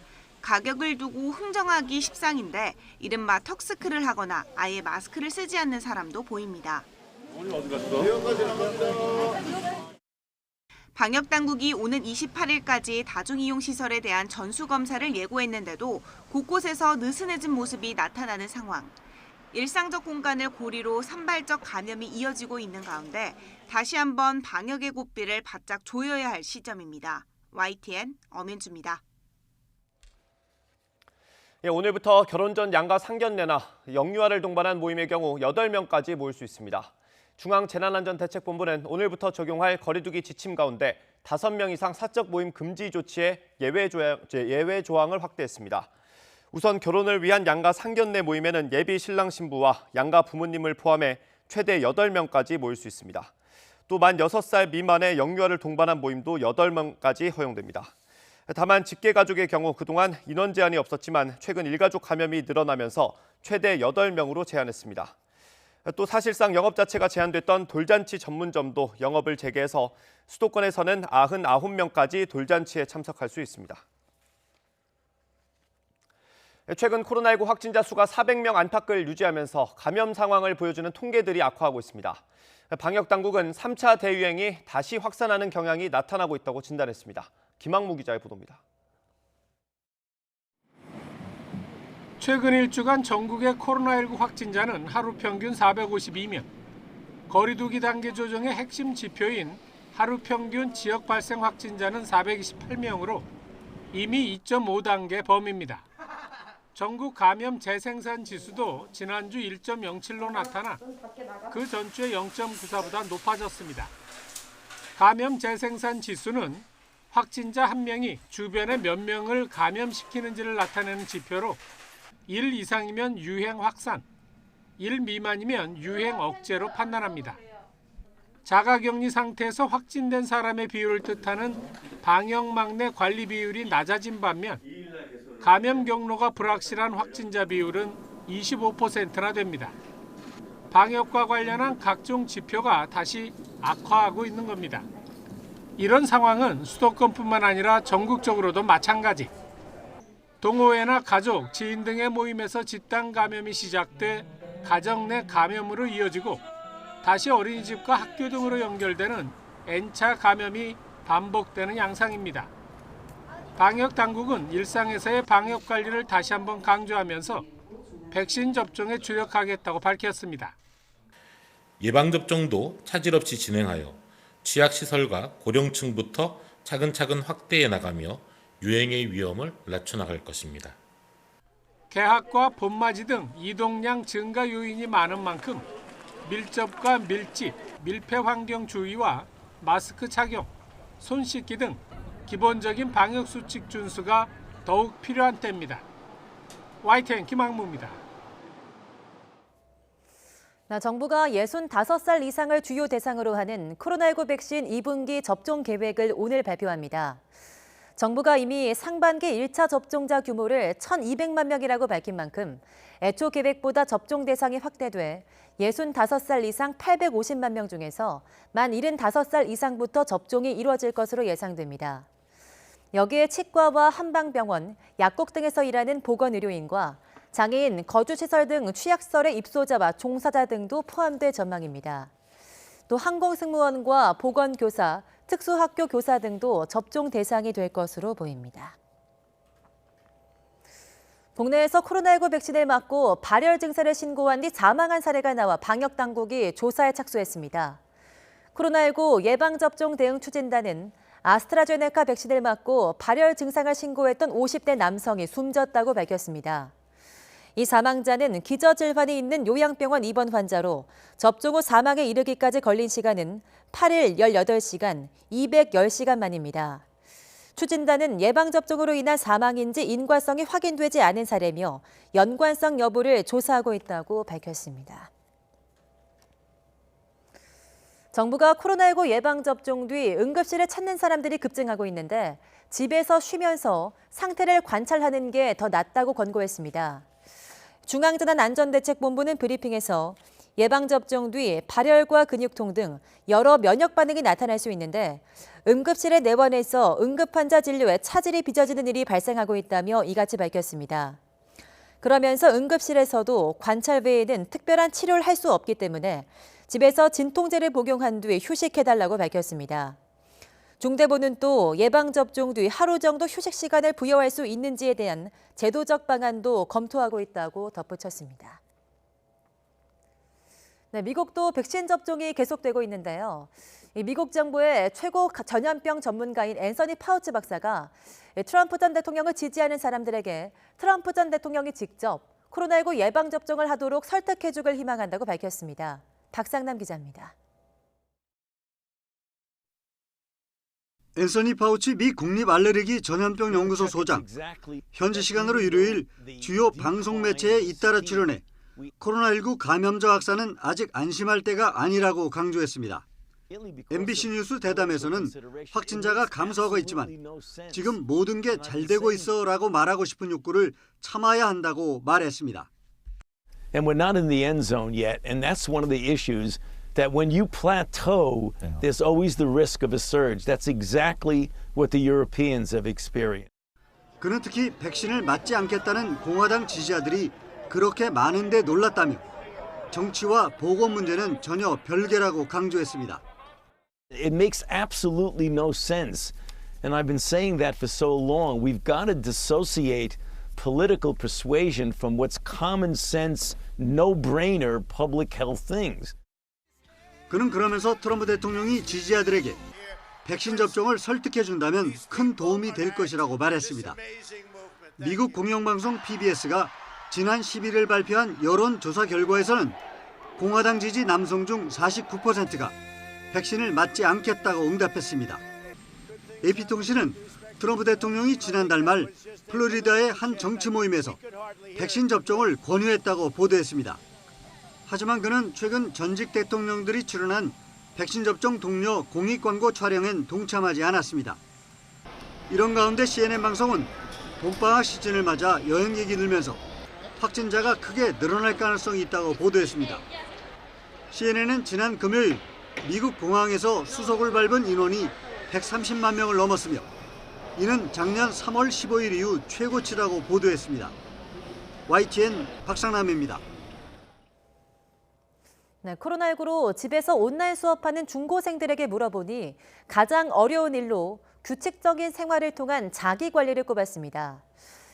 가격을 두고 흥정하기 십상인데 이른바 턱스크를 하거나 아예 마스크를 쓰지 않는 사람도 보입니다. 오늘 어디 갔어? 방역당국이 오는 28일까지 다중이용시설에 대한 전수검사를 예고했는데도 곳곳에서 느슨해진 모습이 나타나는 상황. 일상적 공간을 고리로 산발적 감염이 이어지고 있는 가운데 다시 한번 방역의 고삐를 바짝 조여야 할 시점입니다. YTN 엄윤주입니다. 오늘부터 결혼 전 양가 상견례나 영유아를 동반한 모임의 경우 8명까지 모일 수 있습니다. 중앙재난안전대책본부는 오늘부터 적용할 거리두기 지침 가운데 5명 이상 사적 모임 금지 조치에 예외 조항을 확대했습니다. 우선 결혼을 위한 양가 상견례 모임에는 예비 신랑 신부와 양가 부모님을 포함해 최대 8명까지 모일 수 있습니다. 또 만 6살 미만의 영유아를 동반한 모임도 8명까지 허용됩니다. 다만 직계가족의 경우 그동안 인원 제한이 없었지만 최근 일가족 감염이 늘어나면서 최대 8명으로 제한했습니다. 또 사실상 영업 자체가 제한됐던 돌잔치 전문점도 영업을 재개해서 수도권에서는 99명까지 돌잔치에 참석할 수 있습니다. 최근 코로나19 확진자 수가 400명 안팎을 유지하면서 감염 상황을 보여주는 통계들이 악화하고 있습니다. 방역당국은 3차 대유행이 다시 확산하는 경향이 나타나고 있다고 진단했습니다. 김학무 기자의 보도입니다. 최근 일주간 전국의 코로나19 확진자는 하루 평균 452명. 거리두기 단계 조정의 핵심 지표인 하루 평균 지역 발생 확진자는 428명으로 이미 2.5단계 범위입니다. 전국 감염 재생산 지수도 지난주 1.07로 나타나 그 전주의 0.94보다 높아졌습니다. 감염 재생산 지수는 확진자 한 명이 주변에 몇 명을 감염시키는지를 나타내는 지표로 1 이상이면 유행 확산, 1 미만이면 유행 억제로 판단합니다. 자가격리 상태에서 확진된 사람의 비율을 뜻하는 방역망 내 관리 비율이 낮아진 반면 감염 경로가 불확실한 확진자 비율은 25%나 됩니다. 방역과 관련한 각종 지표가 다시 악화하고 있는 겁니다. 이런 상황은 수도권뿐만 아니라 전국적으로도 마찬가지. 동호회나 가족, 지인 등의 모임에서 집단 감염이 시작돼 가정 내 감염으로 이어지고 다시 어린이집과 학교 등으로 연결되는 N차 감염이 반복되는 양상입니다. 방역 당국은 일상에서의 방역 관리를 다시 한번 강조하면서 백신 접종에 주력하겠다고 밝혔습니다. 예방접종도 차질 없이 진행하여 취약시설과 고령층부터 차근차근 확대해 나가며 유행의 위험을 낮춰나갈 것입니다. 개학과 봄맞이 등 이동량 증가 요인이 많은 만큼 밀접과 밀집, 밀폐 환경 주의와 마스크 착용, 손 씻기 등 기본적인 방역 수칙 준수가 더욱 필요한 때입니다. YTN 김학무입니다. 정부가 65살 이상을 주요 대상으로 하는 코로나19 백신 2분기 접종 계획을 오늘 발표합니다. 정부가 이미 상반기 1차 접종자 규모를 1,200만 명이라고 밝힌 만큼 애초 계획보다 접종 대상이 확대돼 65살 이상 850만 명 중에서 만 75살 이상부터 접종이 이루어질 것으로 예상됩니다. 여기에 치과와 한방병원, 약국 등에서 일하는 보건의료인과 장애인, 거주시설 등 취약시설의 입소자와 종사자 등도 포함될 전망입니다. 또 항공승무원과 보건교사, 특수학교 교사 등도 접종 대상이 될 것으로 보입니다. 국내에서 코로나19 백신을 맞고 발열 증세를 신고한 뒤 사망한 사례가 나와 방역당국이 조사에 착수했습니다. 코로나19 예방접종 대응 추진단은 아스트라제네카 백신을 맞고 발열 증상을 신고했던 50대 남성이 숨졌다고 밝혔습니다. 이 사망자는 기저질환이 있는 요양병원 입원 환자로 접종 후 사망에 이르기까지 걸린 시간은 8일 18시간, 210시간 만입니다. 추진단은 예방접종으로 인한 사망인지 인과성이 확인되지 않은 사례며 연관성 여부를 조사하고 있다고 밝혔습니다. 정부가 코로나19 예방접종 뒤 응급실을 찾는 사람들이 급증하고 있는데 집에서 쉬면서 상태를 관찰하는 게 더 낫다고 권고했습니다. 중앙재난안전대책본부는 브리핑에서 예방접종 뒤 발열과 근육통 등 여러 면역 반응이 나타날 수 있는데 응급실에 내원해서 응급환자 진료에 차질이 빚어지는 일이 발생하고 있다며 이같이 밝혔습니다. 그러면서 응급실에서도 관찰 외에는 특별한 치료를 할 수 없기 때문에 집에서 진통제를 복용한 뒤 휴식해달라고 밝혔습니다. 중대본은 또 예방접종 뒤 하루 정도 휴식 시간을 부여할 수 있는지에 대한 제도적 방안도 검토하고 있다고 덧붙였습니다. 네, 미국도 백신 접종이 계속되고 있는데요. 미국 정부의 최고 전염병 전문가인 앤서니 파우치 박사가 트럼프 전 대통령을 지지하는 사람들에게 트럼프 전 대통령이 직접 코로나19 예방접종을 하도록 설득해주길 희망한다고 밝혔습니다. 박상남 기자입니다. 앤서니 파우치 미 국립알레르기 전염병 연구소 소장, 현지 시간으로 일요일 주요 방송 매체에 잇따라 출연해 코로나19 감염자 확산은 아직 안심할 때가 아니라고 강조했습니다. MBC 뉴스 대담에서는 확진자가 감소하고 있지만 지금 모든 게 잘 되고 있어라고 말하고 싶은 욕구를 참아야 한다고 말했습니다. And we're not in the end zone yet, and that's one of the issues that when you plateau, there's always the risk of a surge. That's exactly what the Europeans have experienced. 그는 특히 백신을 맞지 않겠다는 공화당 지지자들이 그렇게 많은데 놀랐다며 정치와 보건 문제는 전혀 별개라고 강조했습니다. It makes absolutely no sense, and I've been saying that for so long. We've got to dissociate political persuasion from what's common sense, no-brainer public health things. 그는 그러면서 트럼프 대통령이 지지자들에게 백신 접종을 설득해준다면 큰 도움이 될 것이라고 말했습니다. 미국 공영방송 PBS가 지난 11일 발표한 여론조사 결과에서는 공화당 지지 남성 중 49%가 백신을 맞지 않겠다고 응답했습니다. AP통신은 트럼프 대통령이 지난달 말 플로리다의 한 정치 모임에서 백신 접종을 권유했다고 보도했습니다. 하지만 그는 최근 전직 대통령들이 출연한 백신 접종 동료 공익 광고 촬영엔 동참하지 않았습니다. 이런 가운데 CNN 방송은 봄방학 시즌을 맞아 여행객이 늘면서 확진자가 크게 늘어날 가능성이 있다고 보도했습니다. CNN은 지난 금요일 미국 공항에서 수속을 밟은 인원이 130만 명을 넘었으며 이는 작년 3월 15일 이후 최고치라고 보도했습니다. YTN 박상남입니다. 네, 코로나19로 집에서 온라인 수업하는 중고생들에게 물어보니 가장 어려운 일로 규칙적인 생활을 통한 자기 관리를 꼽았습니다.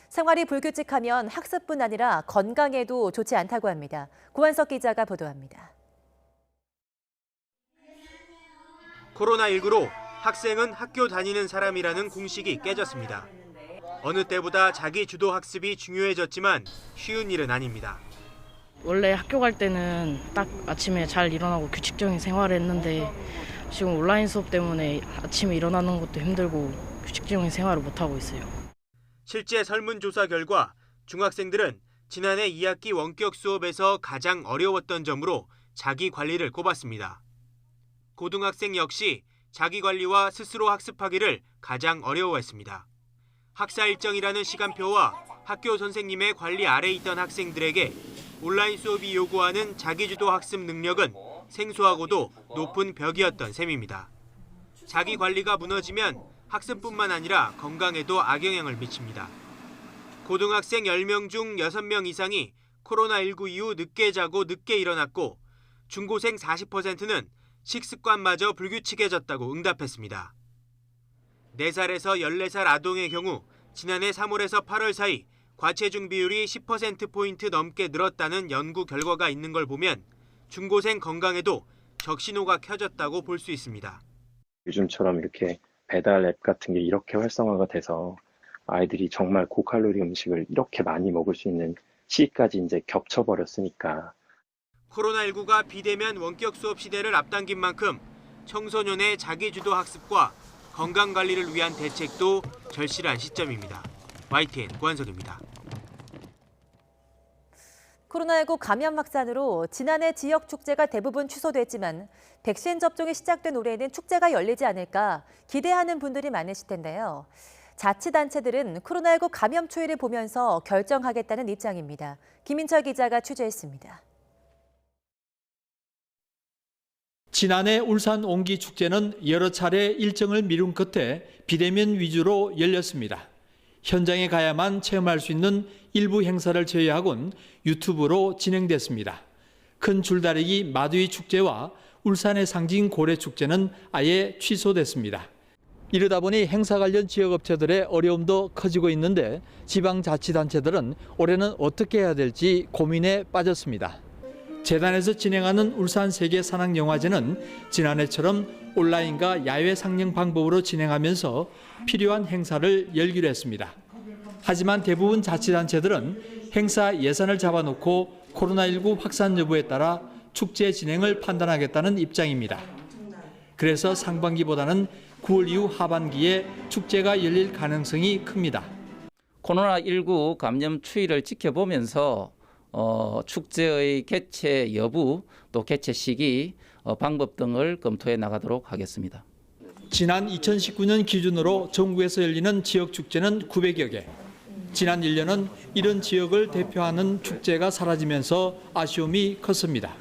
생활이 불규칙하면 학습뿐 아니라 건강에도 좋지 않다고 합니다. 고한석 기자가 보도합니다. 코로나19로 학생은 학교 다니는 사람이라는 공식이 깨졌습니다. 어느 때보다 자기 주도 학습이 중요해졌지만 쉬운 일은 아닙니다. 원래 학교 갈 때는 딱 아침에 잘 일어나고 규칙적인 생활을 했는데 지금 온라인 수업 때문에 아침에 일어나는 것도 힘들고 규칙적인 생활을 못하고 있어요. 실제 설문조사 결과 중학생들은 지난해 2학기 원격 수업에서 가장 어려웠던 점으로 자기 관리를 꼽았습니다. 고등학생 역시 자기 관리와 스스로 학습하기를 가장 어려워했습니다. 학사 일정이라는 시간표와 학교 선생님의 관리 아래 있던 학생들에게 온라인 수업이 요구하는 자기주도 학습 능력은 생소하고도 높은 벽이었던 셈입니다. 자기 관리가 무너지면 학습뿐만 아니라 건강에도 악영향을 미칩니다. 고등학생 10명 중 6명 이상이 코로나19 이후 늦게 자고 늦게 일어났고 중고생 40%는 식습관마저 불규칙해졌다고 응답했습니다. 4살에서 14살 아동의 경우 지난해 3월에서 8월 사이 과체중 비율이 10%포인트 넘게 늘었다는 연구 결과가 있는 걸 보면 중고생 건강에도 적신호가 켜졌다고 볼 수 있습니다. 요즘처럼 이렇게 배달 앱 같은 게 이렇게 활성화가 돼서 아이들이 정말 고칼로리 음식을 이렇게 많이 먹을 수 있는 시기까지 이제 겹쳐버렸으니까. 코로나19가 비대면 원격 수업 시대를 앞당긴 만큼 청소년의 자기주도 학습과 건강관리를 위한 대책도 절실한 시점입니다. YTN 고한석입니다. 코로나19 감염 확산으로 지난해 지역 축제가 대부분 취소됐지만 백신 접종이 시작된 올해는 축제가 열리지 않을까 기대하는 분들이 많으실 텐데요. 자치단체들은 코로나19 감염 추이를 보면서 결정하겠다는 입장입니다. 김인철 기자가 취재했습니다. 지난해 울산 옹기축제는 여러 차례 일정을 미룬 끝에 비대면 위주로 열렸습니다. 현장에 가야만 체험할 수 있는 일부 행사를 제외하고는 유튜브로 진행됐습니다. 큰 줄다리기 마두이 축제와 울산의 상징 고래축제는 아예 취소됐습니다. 이러다 보니 행사 관련 지역업체들의 어려움도 커지고 있는데 지방자치단체들은 올해는 어떻게 해야 될지 고민에 빠졌습니다. 재단에서 진행하는 울산 세계 산악영화제는 지난해처럼 온라인과 야외 상영 방법으로 진행하면서 필요한 행사를 열기로 했습니다. 하지만 대부분 자치단체들은 행사 예산을 잡아놓고 코로나19 확산 여부에 따라 축제 진행을 판단하겠다는 입장입니다. 그래서 상반기보다는 9월 이후 하반기에 축제가 열릴 가능성이 큽니다. 코로나19 감염 추이를 지켜보면서 축제의 개최 여부, 또 개최 시기, 방법 등을 검토해 나가도록 하겠습니다. 지난 2019년 기준으로 전국에서 열리는 지역 축제는 900여 개. 지난 1년은 이런 지역을 대표하는 축제가 사라지면서 아쉬움이 컸습니다.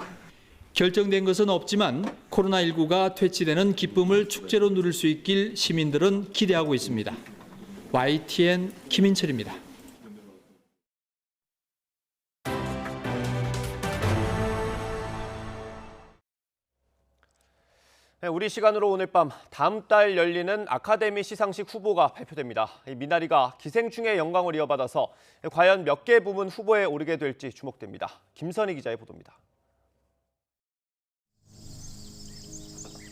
결정된 것은 없지만 코로나19가 퇴치되는 기쁨을 축제로 누릴 수 있길 시민들은 기대하고 있습니다. YTN 김인철입니다. 우리 시간으로 오늘 밤 다음 달 열리는 아카데미 시상식 후보가 발표됩니다. 미나리가 기생충의 영광을 이어받아서 과연 몇 개 부문 후보에 오르게 될지 주목됩니다. 김선희 기자의 보도입니다.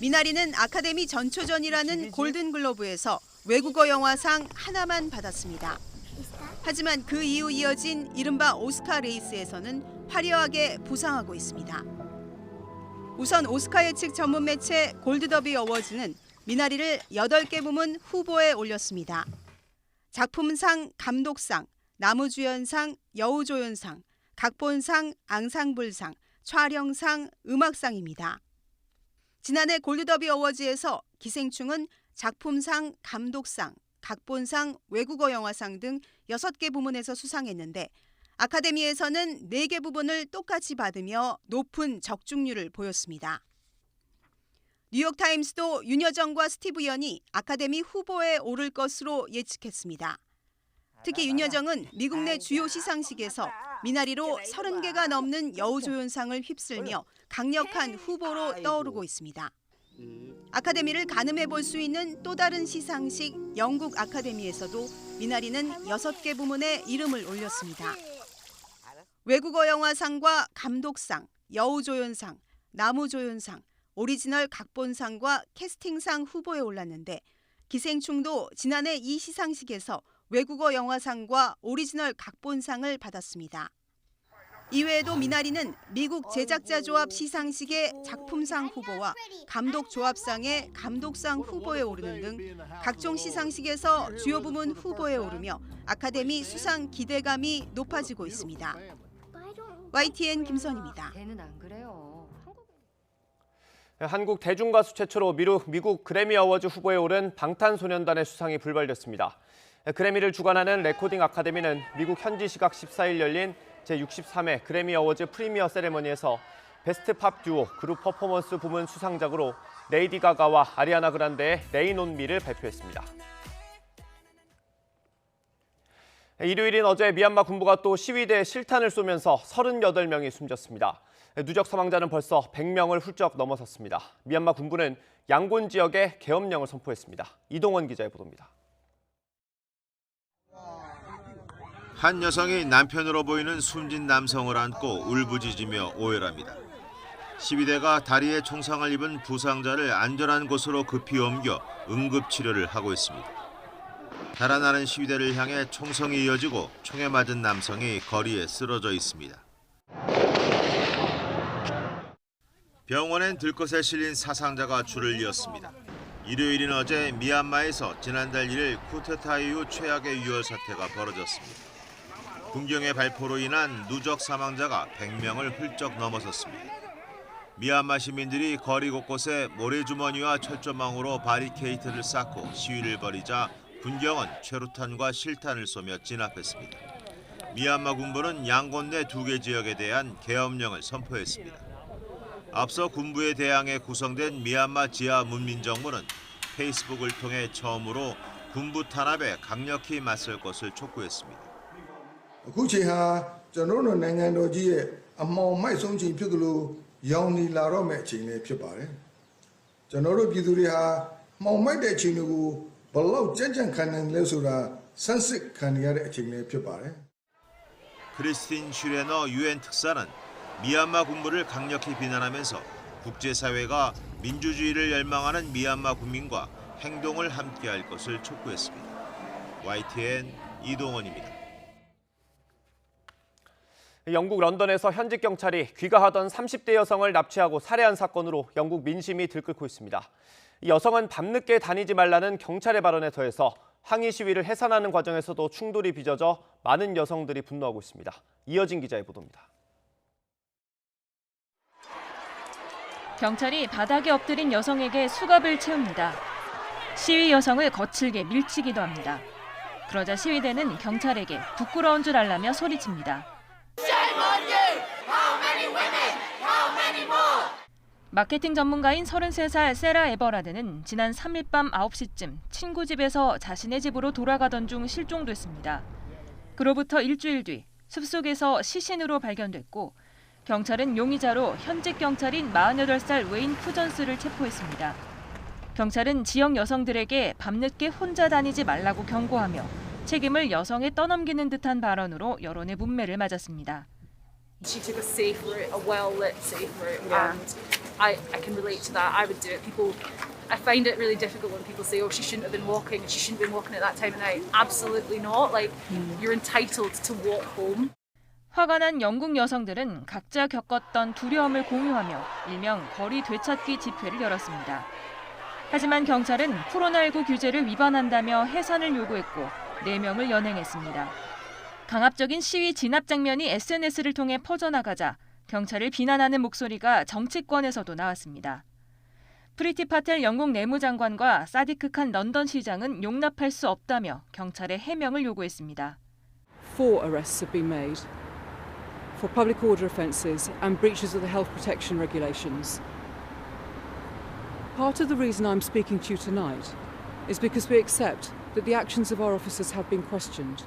미나리는 아카데미 전초전이라는 골든글로브에서 외국어 영화상 하나만 받았습니다. 하지만 그 이후 이어진 이른바 오스카 레이스에서는 화려하게 부상하고 있습니다. 우선 오스카 예측 전문 매체 골드더비 어워즈는 미나리를 8개 부문 후보에 올렸습니다. 작품상, 감독상, 나무주연상, 여우조연상, 각본상, 앙상블상, 촬영상, 음악상입니다. 지난해 골드더비 어워즈에서 기생충은 작품상, 감독상, 각본상, 외국어 영화상 등 6개 부문에서 수상했는데 아카데미에서는 4개 부분을 똑같이 받으며 높은 적중률을 보였습니다. 뉴욕타임스도 윤여정과 스티브 연이 아카데미 후보에 오를 것으로 예측했습니다. 특히 윤여정은 미국 내 주요 시상식에서 미나리로 30개가 넘는 여우조연상을 휩쓸며 강력한 후보로 떠오르고 있습니다. 아카데미를 가늠해 볼 수 있는 또 다른 시상식 영국 아카데미에서도 미나리는 6개 부문에 이름을 올렸습니다. 외국어 영화상과 감독상, 여우조연상, 나무조연상, 오리지널 각본상과 캐스팅상 후보에 올랐는데 기생충도 지난해 이 시상식에서 외국어 영화상과 오리지널 각본상을 받았습니다. 이외에도 미나리는 미국 제작자 조합 시상식의 작품상 후보와 감독 조합상의 감독상 후보에 오르는 등 각종 시상식에서 주요 부문 후보에 오르며 아카데미 수상 기대감이 높아지고 있습니다. YTN 김선입니다. 한국 대중가수 최초로 미국 그래미 어워즈 후보에 오른 방탄소년단의 수상이 불발됐습니다. 그래미를 주관하는 레코딩 아카데미는 미국 현지 시각 14일 열린 제63회 그래미 어워즈 프리미어 세레머니에서 베스트 팝 듀오 그룹 퍼포먼스 부문 수상작으로 레이디 가가와 아리아나 그란데의 레인 온 미를 발표했습니다. 일요일인 어제 미얀마 군부가 또 시위대에 실탄을 쏘면서 38명이 숨졌습니다. 누적 사망자는 벌써 100명을 훌쩍 넘어섰습니다. 미얀마 군부는 양곤 지역에 계엄령을 선포했습니다. 이동원 기자의 보도입니다. 한 여성이 남편으로 보이는 숨진 남성을 안고 울부짖으며 오열합니다. 시위대가 다리에 총상을 입은 부상자를 안전한 곳으로 급히 옮겨 응급치료를 하고 있습니다. 달아나는 시위대를 향해 총성이 이어지고 총에 맞은 남성이 거리에 쓰러져 있습니다. 병원엔 들것에 실린 사상자가 줄을 이었습니다. 일요일인 어제 미얀마에서 지난달 1일 쿠데타 이후 최악의 유혈 사태가 벌어졌습니다. 군경의 발포로 인한 누적 사망자가 100명을 훌쩍 넘어섰습니다. 미얀마 시민들이 거리 곳곳에 모래주머니와 철조망으로 바리케이트를 쌓고 시위를 벌이자 군경은 최루탄과 실탄을 쏘며 진압했습니다. 미얀마 군부는 양곤 내 2개 지역에 대한 계엄령을 선포했습니다. 앞서 군부에 대항해 구성된 미얀마 지하 문민정부는 페이스북을 통해 처음으로 군부 탄압에 강력히 맞설 것을 촉구했습니다. အခုချိန်ဟာကျွန်တော်တို့နိုင်ငံတော်ကြီးရဲ့အမှောင်မိုက်ဆုံးချိန်ဖြစ်သလိုရောင်နေလာတော့မယ့်အချိန်လေးဖြစ်ပါတယ်ကျွန်တော်တို့ပြည်သူတွေဟာမှောင်မိုက်တဲ့အချိန်တွေကိုဘလောက်ကြံ့ကြံ့ခံနိုင်လဲဆိုတာဆန်းစစ်ခံရတဲ့အချိန်လေးဖြစ်ပါတယ် 크리스틴 슈레너 유엔 특사는 미얀마 군부를 강력히 비난하면서 국제사회가 민주주의를 열망하는 미얀마 국민과 행동을 함께할 것을 촉구했습니다. YTN 이동원입니다. 영국 런던에서 현직 경찰이 귀가하던 30대 여성을 납치하고 살해한 사건으로 영국 민심이 들끓고 있습니다. 이 여성은 밤늦게 다니지 말라는 경찰의 발언에 더해서 항의 시위를 해산하는 과정에서도 충돌이 빚어져 많은 여성들이 분노하고 있습니다. 이어진 기자의 보도입니다. 경찰이 바닥에 엎드린 여성에게 수갑을 채웁니다. 시위 여성을 거칠게 밀치기도 합니다. 그러자 시위대는 경찰에게 부끄러운 줄 알라며 소리칩니다. 마케팅 전문가인 33살 세라 에버라드는 지난 3일 밤 9시쯤 친구 집에서 자신의 집으로 돌아가던 중 실종됐습니다. 그로부터 일주일 뒤 숲속에서 시신으로 발견됐고 경찰은 용의자로 현직 경찰인 48살 웨인 푸전스를 체포했습니다. 경찰은 지역 여성들에게 밤늦게 혼자 다니지 말라고 경고하며 책임을 여성에 떠넘기는 듯한 발언으로 여론의 문매를 맞았습니다. She took a safe route, a well-lit safe route, and I can relate to that. I would do it. I find it really difficult when people say, "Oh, she shouldn't have been walking, and she shouldn't have been walking at that time of night." Absolutely not. Like, you're entitled to walk home. 화가 난 영국 여성들은 각자 겪었던 두려움을 공유하며 일명 거리 되찾기 집회를 열었습니다. 하지만 경찰은 코로나19 규제를 위반한다며 해산을 요구했고 4명을 연행했습니다. 강압적인 시위 진압 장면이 SNS를 통해 퍼져나가자 경찰을 비난하는 목소리가 정치권에서도 나왔습니다. 프리티 파텔 영국 내무장관과 사디크 칸 런던 시장은 용납할 수 없다며 경찰에 해명을 요구했습니다. 4 arrests have been made for public order offences and breaches of the health protection regulations. Part of the reason I'm speaking to you tonight is because we accept that the actions of our officers have been questioned.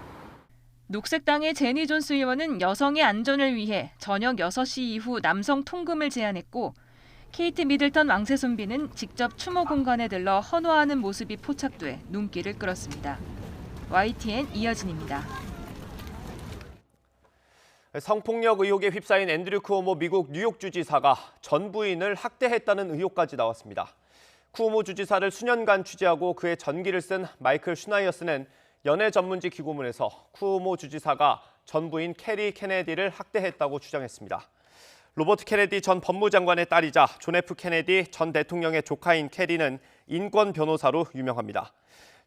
녹색당의 제니 존스 의원은 여성의 안전을 위해 저녁 6시 이후 남성 통금을 제한했고 케이트 미들턴 왕세 손비는 직접 추모 공간에 들러 헌화하는 모습이 포착돼 눈길을 끌었습니다. YTN 이어진입니다. 성폭력 의혹에 휩싸인 앤드류 쿠오모 미국 뉴욕 주지사가 전 부인을 학대했다는 의혹까지 나왔습니다. 쿠오모 주지사를 수년간 취재하고 그의 전기를 쓴 마이클 슈나이어스는 연예 전문지 기고문에서 쿠오모 주지사가 전 부인 캐리 케네디를 학대했다고 주장했습니다. 로버트 케네디 전 법무장관의 딸이자 존 F 케네디 전 대통령의 조카인 캐리는 인권 변호사로 유명합니다.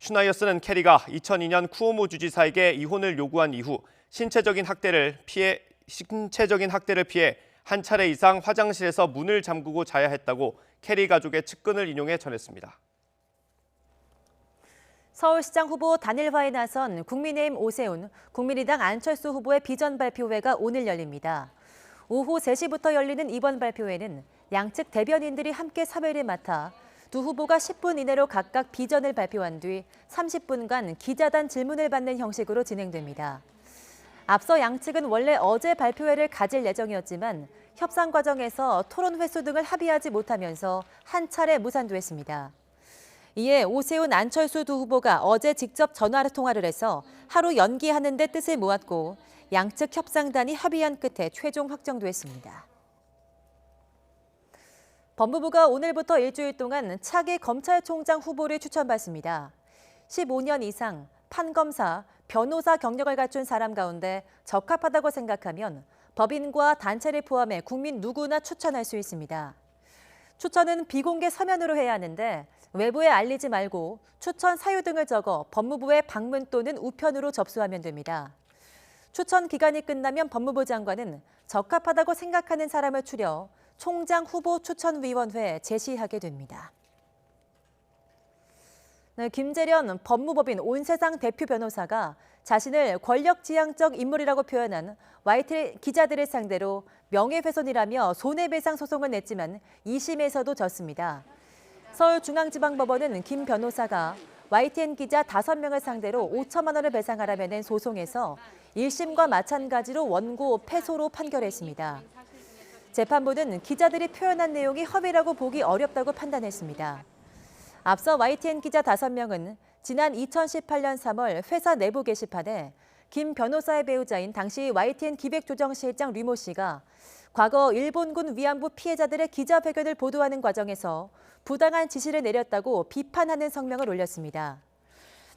슈나이어스는 캐리가 2002년 쿠오모 주지사에게 이혼을 요구한 이후 신체적인 학대를 피해 한 차례 이상 화장실에서 문을 잠그고 자야 했다고 캐리 가족의 측근을 인용해 전했습니다. 서울시장 후보 단일화에 나선 국민의힘 오세훈, 국민의당 안철수 후보의 비전 발표회가 오늘 열립니다. 오후 3시부터 열리는 이번 발표회는 양측 대변인들이 함께 사회를 맡아 두 후보가 10분 이내로 각각 비전을 발표한 뒤 30분간 기자단 질문을 받는 형식으로 진행됩니다. 앞서 양측은 원래 어제 발표회를 가질 예정이었지만 협상 과정에서 토론 횟수 등을 합의하지 못하면서 한 차례 무산됐습니다. 이에 오세훈, 안철수 두 후보가 어제 직접 전화 통화를 해서 하루 연기하는 데 뜻을 모았고 양측 협상단이 합의한 끝에 최종 확정됐습니다. 법무부가 오늘부터 일주일 동안 차기 검찰총장 후보를 추천받습니다. 15년 이상 판검사, 변호사 경력을 갖춘 사람 가운데 적합하다고 생각하면 법인과 단체를 포함해 국민 누구나 추천할 수 있습니다. 추천은 비공개 서면으로 해야 하는데 외부에 알리지 말고 추천 사유 등을 적어 법무부에 방문 또는 우편으로 접수하면 됩니다. 추천 기간이 끝나면 법무부 장관은 적합하다고 생각하는 사람을 추려 총장 후보 추천위원회에 제시하게 됩니다. 김재련 법무법인 온세상 대표 변호사가 자신을 권력지향적 인물이라고 표현한 YTN 기자들을 상대로 명예훼손이라며 손해배상 소송을 냈지만 2심에서도 졌습니다. 서울중앙지방법원은 김 변호사가 YTN 기자 5명을 상대로 5천만 원을 배상하라며 낸 소송에서 1심과 마찬가지로 원고 패소로 판결했습니다. 재판부는 기자들이 표현한 내용이 허위라고 보기 어렵다고 판단했습니다. 앞서 YTN 기자 5명은 지난 2018년 3월 회사 내부 게시판에 김 변호사의 배우자인 당시 YTN 기획조정실장 류모 씨가 과거 일본군 위안부 피해자들의 기자회견을 보도하는 과정에서 부당한 지시를 내렸다고 비판하는 성명을 올렸습니다.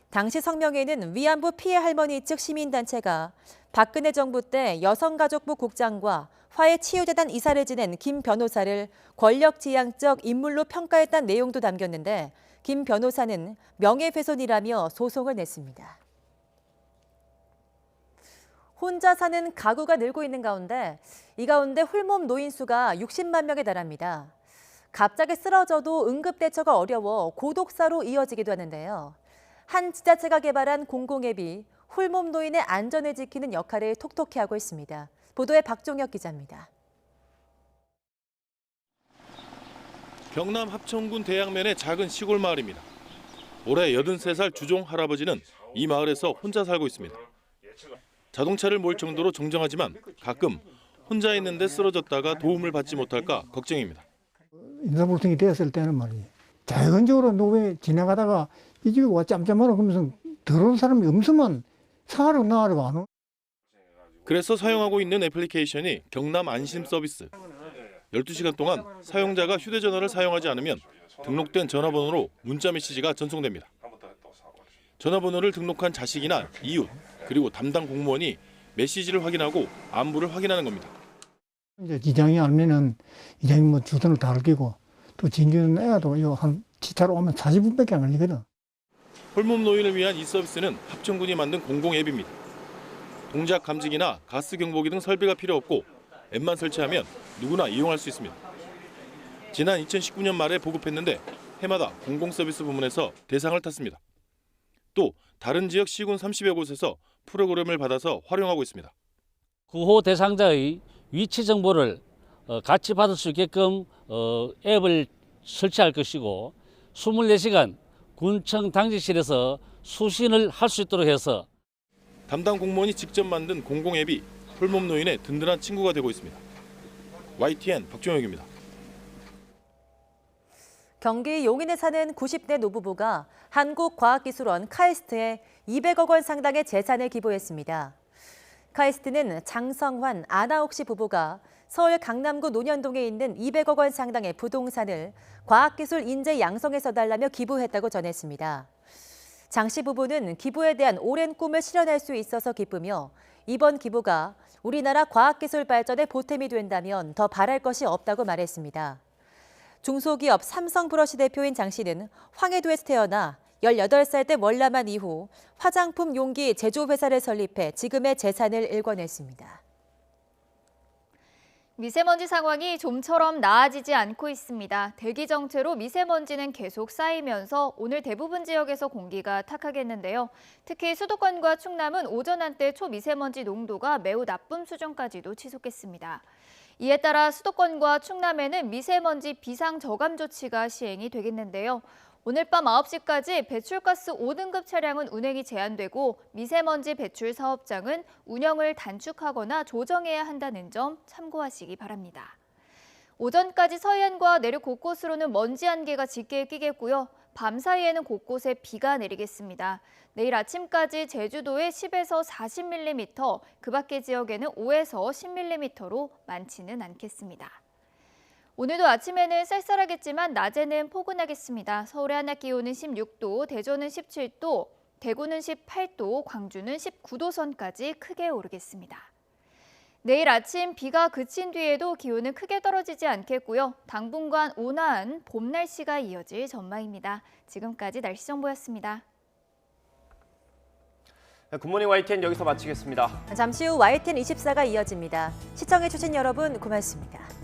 당시 성명에는 위안부 피해 할머니 측 시민단체가 박근혜 정부 때 여성가족부 국장과 화해치유재단 이사를 지낸 김 변호사를 권력지향적 인물로 평가했다는 내용도 담겼는데 김 변호사는 명예훼손이라며 소송을 냈습니다. 혼자 사는 가구가 늘고 있는 가운데 이 가운데 홀몸 노인 수가 60만 명에 달합니다. 갑자기 쓰러져도 응급 대처가 어려워 고독사로 이어지기도 하는데요. 한 지자체가 개발한 공공앱이 홀몸 노인의 안전을 지키는 역할을 톡톡히 하고 있습니다. 보도에 박종혁 기자입니다. 경남 합천군 대양면의 작은 시골 마을입니다. 올해 83살 주종 할아버지는 이 마을에서 혼자 살고 있습니다. 자동차를 몰 정도로 정정하지만 가끔 혼자 있는데 쓰러졌다가 도움을 받지 못할까 걱정입니다. 인사불통이 되었을 때는 말이에요. 자연적으로 노에 지나가다가 이 집에 와 짬짬하라 그러면서 들어온 사람이 없으면 사하러 나하러 안 오. 그래서 사용하고 있는 애플리케이션이 경남 안심 서비스. 12시간 동안 사용자가 휴대전화를 사용하지 않으면 등록된 전화번호로 문자 메시지가 전송됩니다. 전화번호를 등록한 자식이나 이웃, 그리고 담당 공무원이 메시지를 확인하고 안부를 확인하는 겁니다. 이제 이장이 알면은 이장이 뭐 주선을 다 알기고 또 진주는 애도 이거 한 지차로 오면 40분밖에 안 걸리거든. 홀몸 노인을 위한 이 서비스는 합천군이 만든 공공 앱입니다. 동작 감지기나 가스 경보기 등 설비가 필요 없고 앱만 설치하면 누구나 이용할 수 있습니다. 지난 2019년 말에 보급했는데 해마다 공공 서비스 부문에서 대상을 탔습니다. 또 다른 지역 시군 30여 곳에서 프로그램을 받아서 활용하고 있습니다. 구호 대상자의 위치 정보를 같이 받을 수 있게끔 앱을 설치할 것이고 24시간 군청 당직실에서 수신을 할 수 있도록 해서 담당 공무원이 직접 만든 공공 앱이 홀몸 노인의 든든한 친구가 되고 있습니다. YTN 박종혁입니다. 경기 용인에 사는 90대 노부부가 한국과학기술원 카이스트에 200억 원 상당의 재산을 기부했습니다. 카이스트는 장성환, 아나옥 씨 부부가 서울 강남구 논현동에 있는 200억 원 상당의 부동산을 과학기술 인재 양성해서 달라며 기부했다고 전했습니다. 장 씨 부부는 기부에 대한 오랜 꿈을 실현할 수 있어서 기쁘며 이번 기부가 우리나라 과학기술 발전에 보탬이 된다면 더 바랄 것이 없다고 말했습니다. 중소기업 삼성브러쉬 대표인 장 씨는 황해도에서 태어나 18살 때 월남한 이후 화장품 용기 제조회사를 설립해 지금의 재산을 일궈냈습니다. 미세먼지 상황이 좀처럼 나아지지 않고 있습니다. 대기 정체로 미세먼지는 계속 쌓이면서 오늘 대부분 지역에서 공기가 탁하겠는데요. 특히 수도권과 충남은 오전 한때 초미세먼지 농도가 매우 나쁨 수준까지도 치솟겠습니다. 이에 따라 수도권과 충남에는 미세먼지 비상 저감 조치가 시행이 되겠는데요. 오늘 밤 9시까지 배출가스 5등급 차량은 운행이 제한되고 미세먼지 배출 사업장은 운영을 단축하거나 조정해야 한다는 점 참고하시기 바랍니다. 오전까지 서해안과 내륙 곳곳으로는 먼지 안개가 짙게 끼겠고요. 밤 사이에는 곳곳에 비가 내리겠습니다. 내일 아침까지 제주도에 10에서 40mm, 그 밖의 지역에는 5에서 10mm로 많지는 않겠습니다. 오늘도 아침에는 쌀쌀하겠지만 낮에는 포근하겠습니다. 서울의 한낮 기온은 16도, 대전은 17도, 대구는 18도, 광주는 19도 선까지 크게 오르겠습니다. 내일 아침 비가 그친 뒤에도 기온은 크게 떨어지지 않겠고요. 당분간 온화한 봄 날씨가 이어질 전망입니다. 지금까지 날씨 정보였습니다. 굿모닝 YTN 여기서 마치겠습니다. 잠시 후 YTN 24가 이어집니다. 시청해주신 여러분 고맙습니다.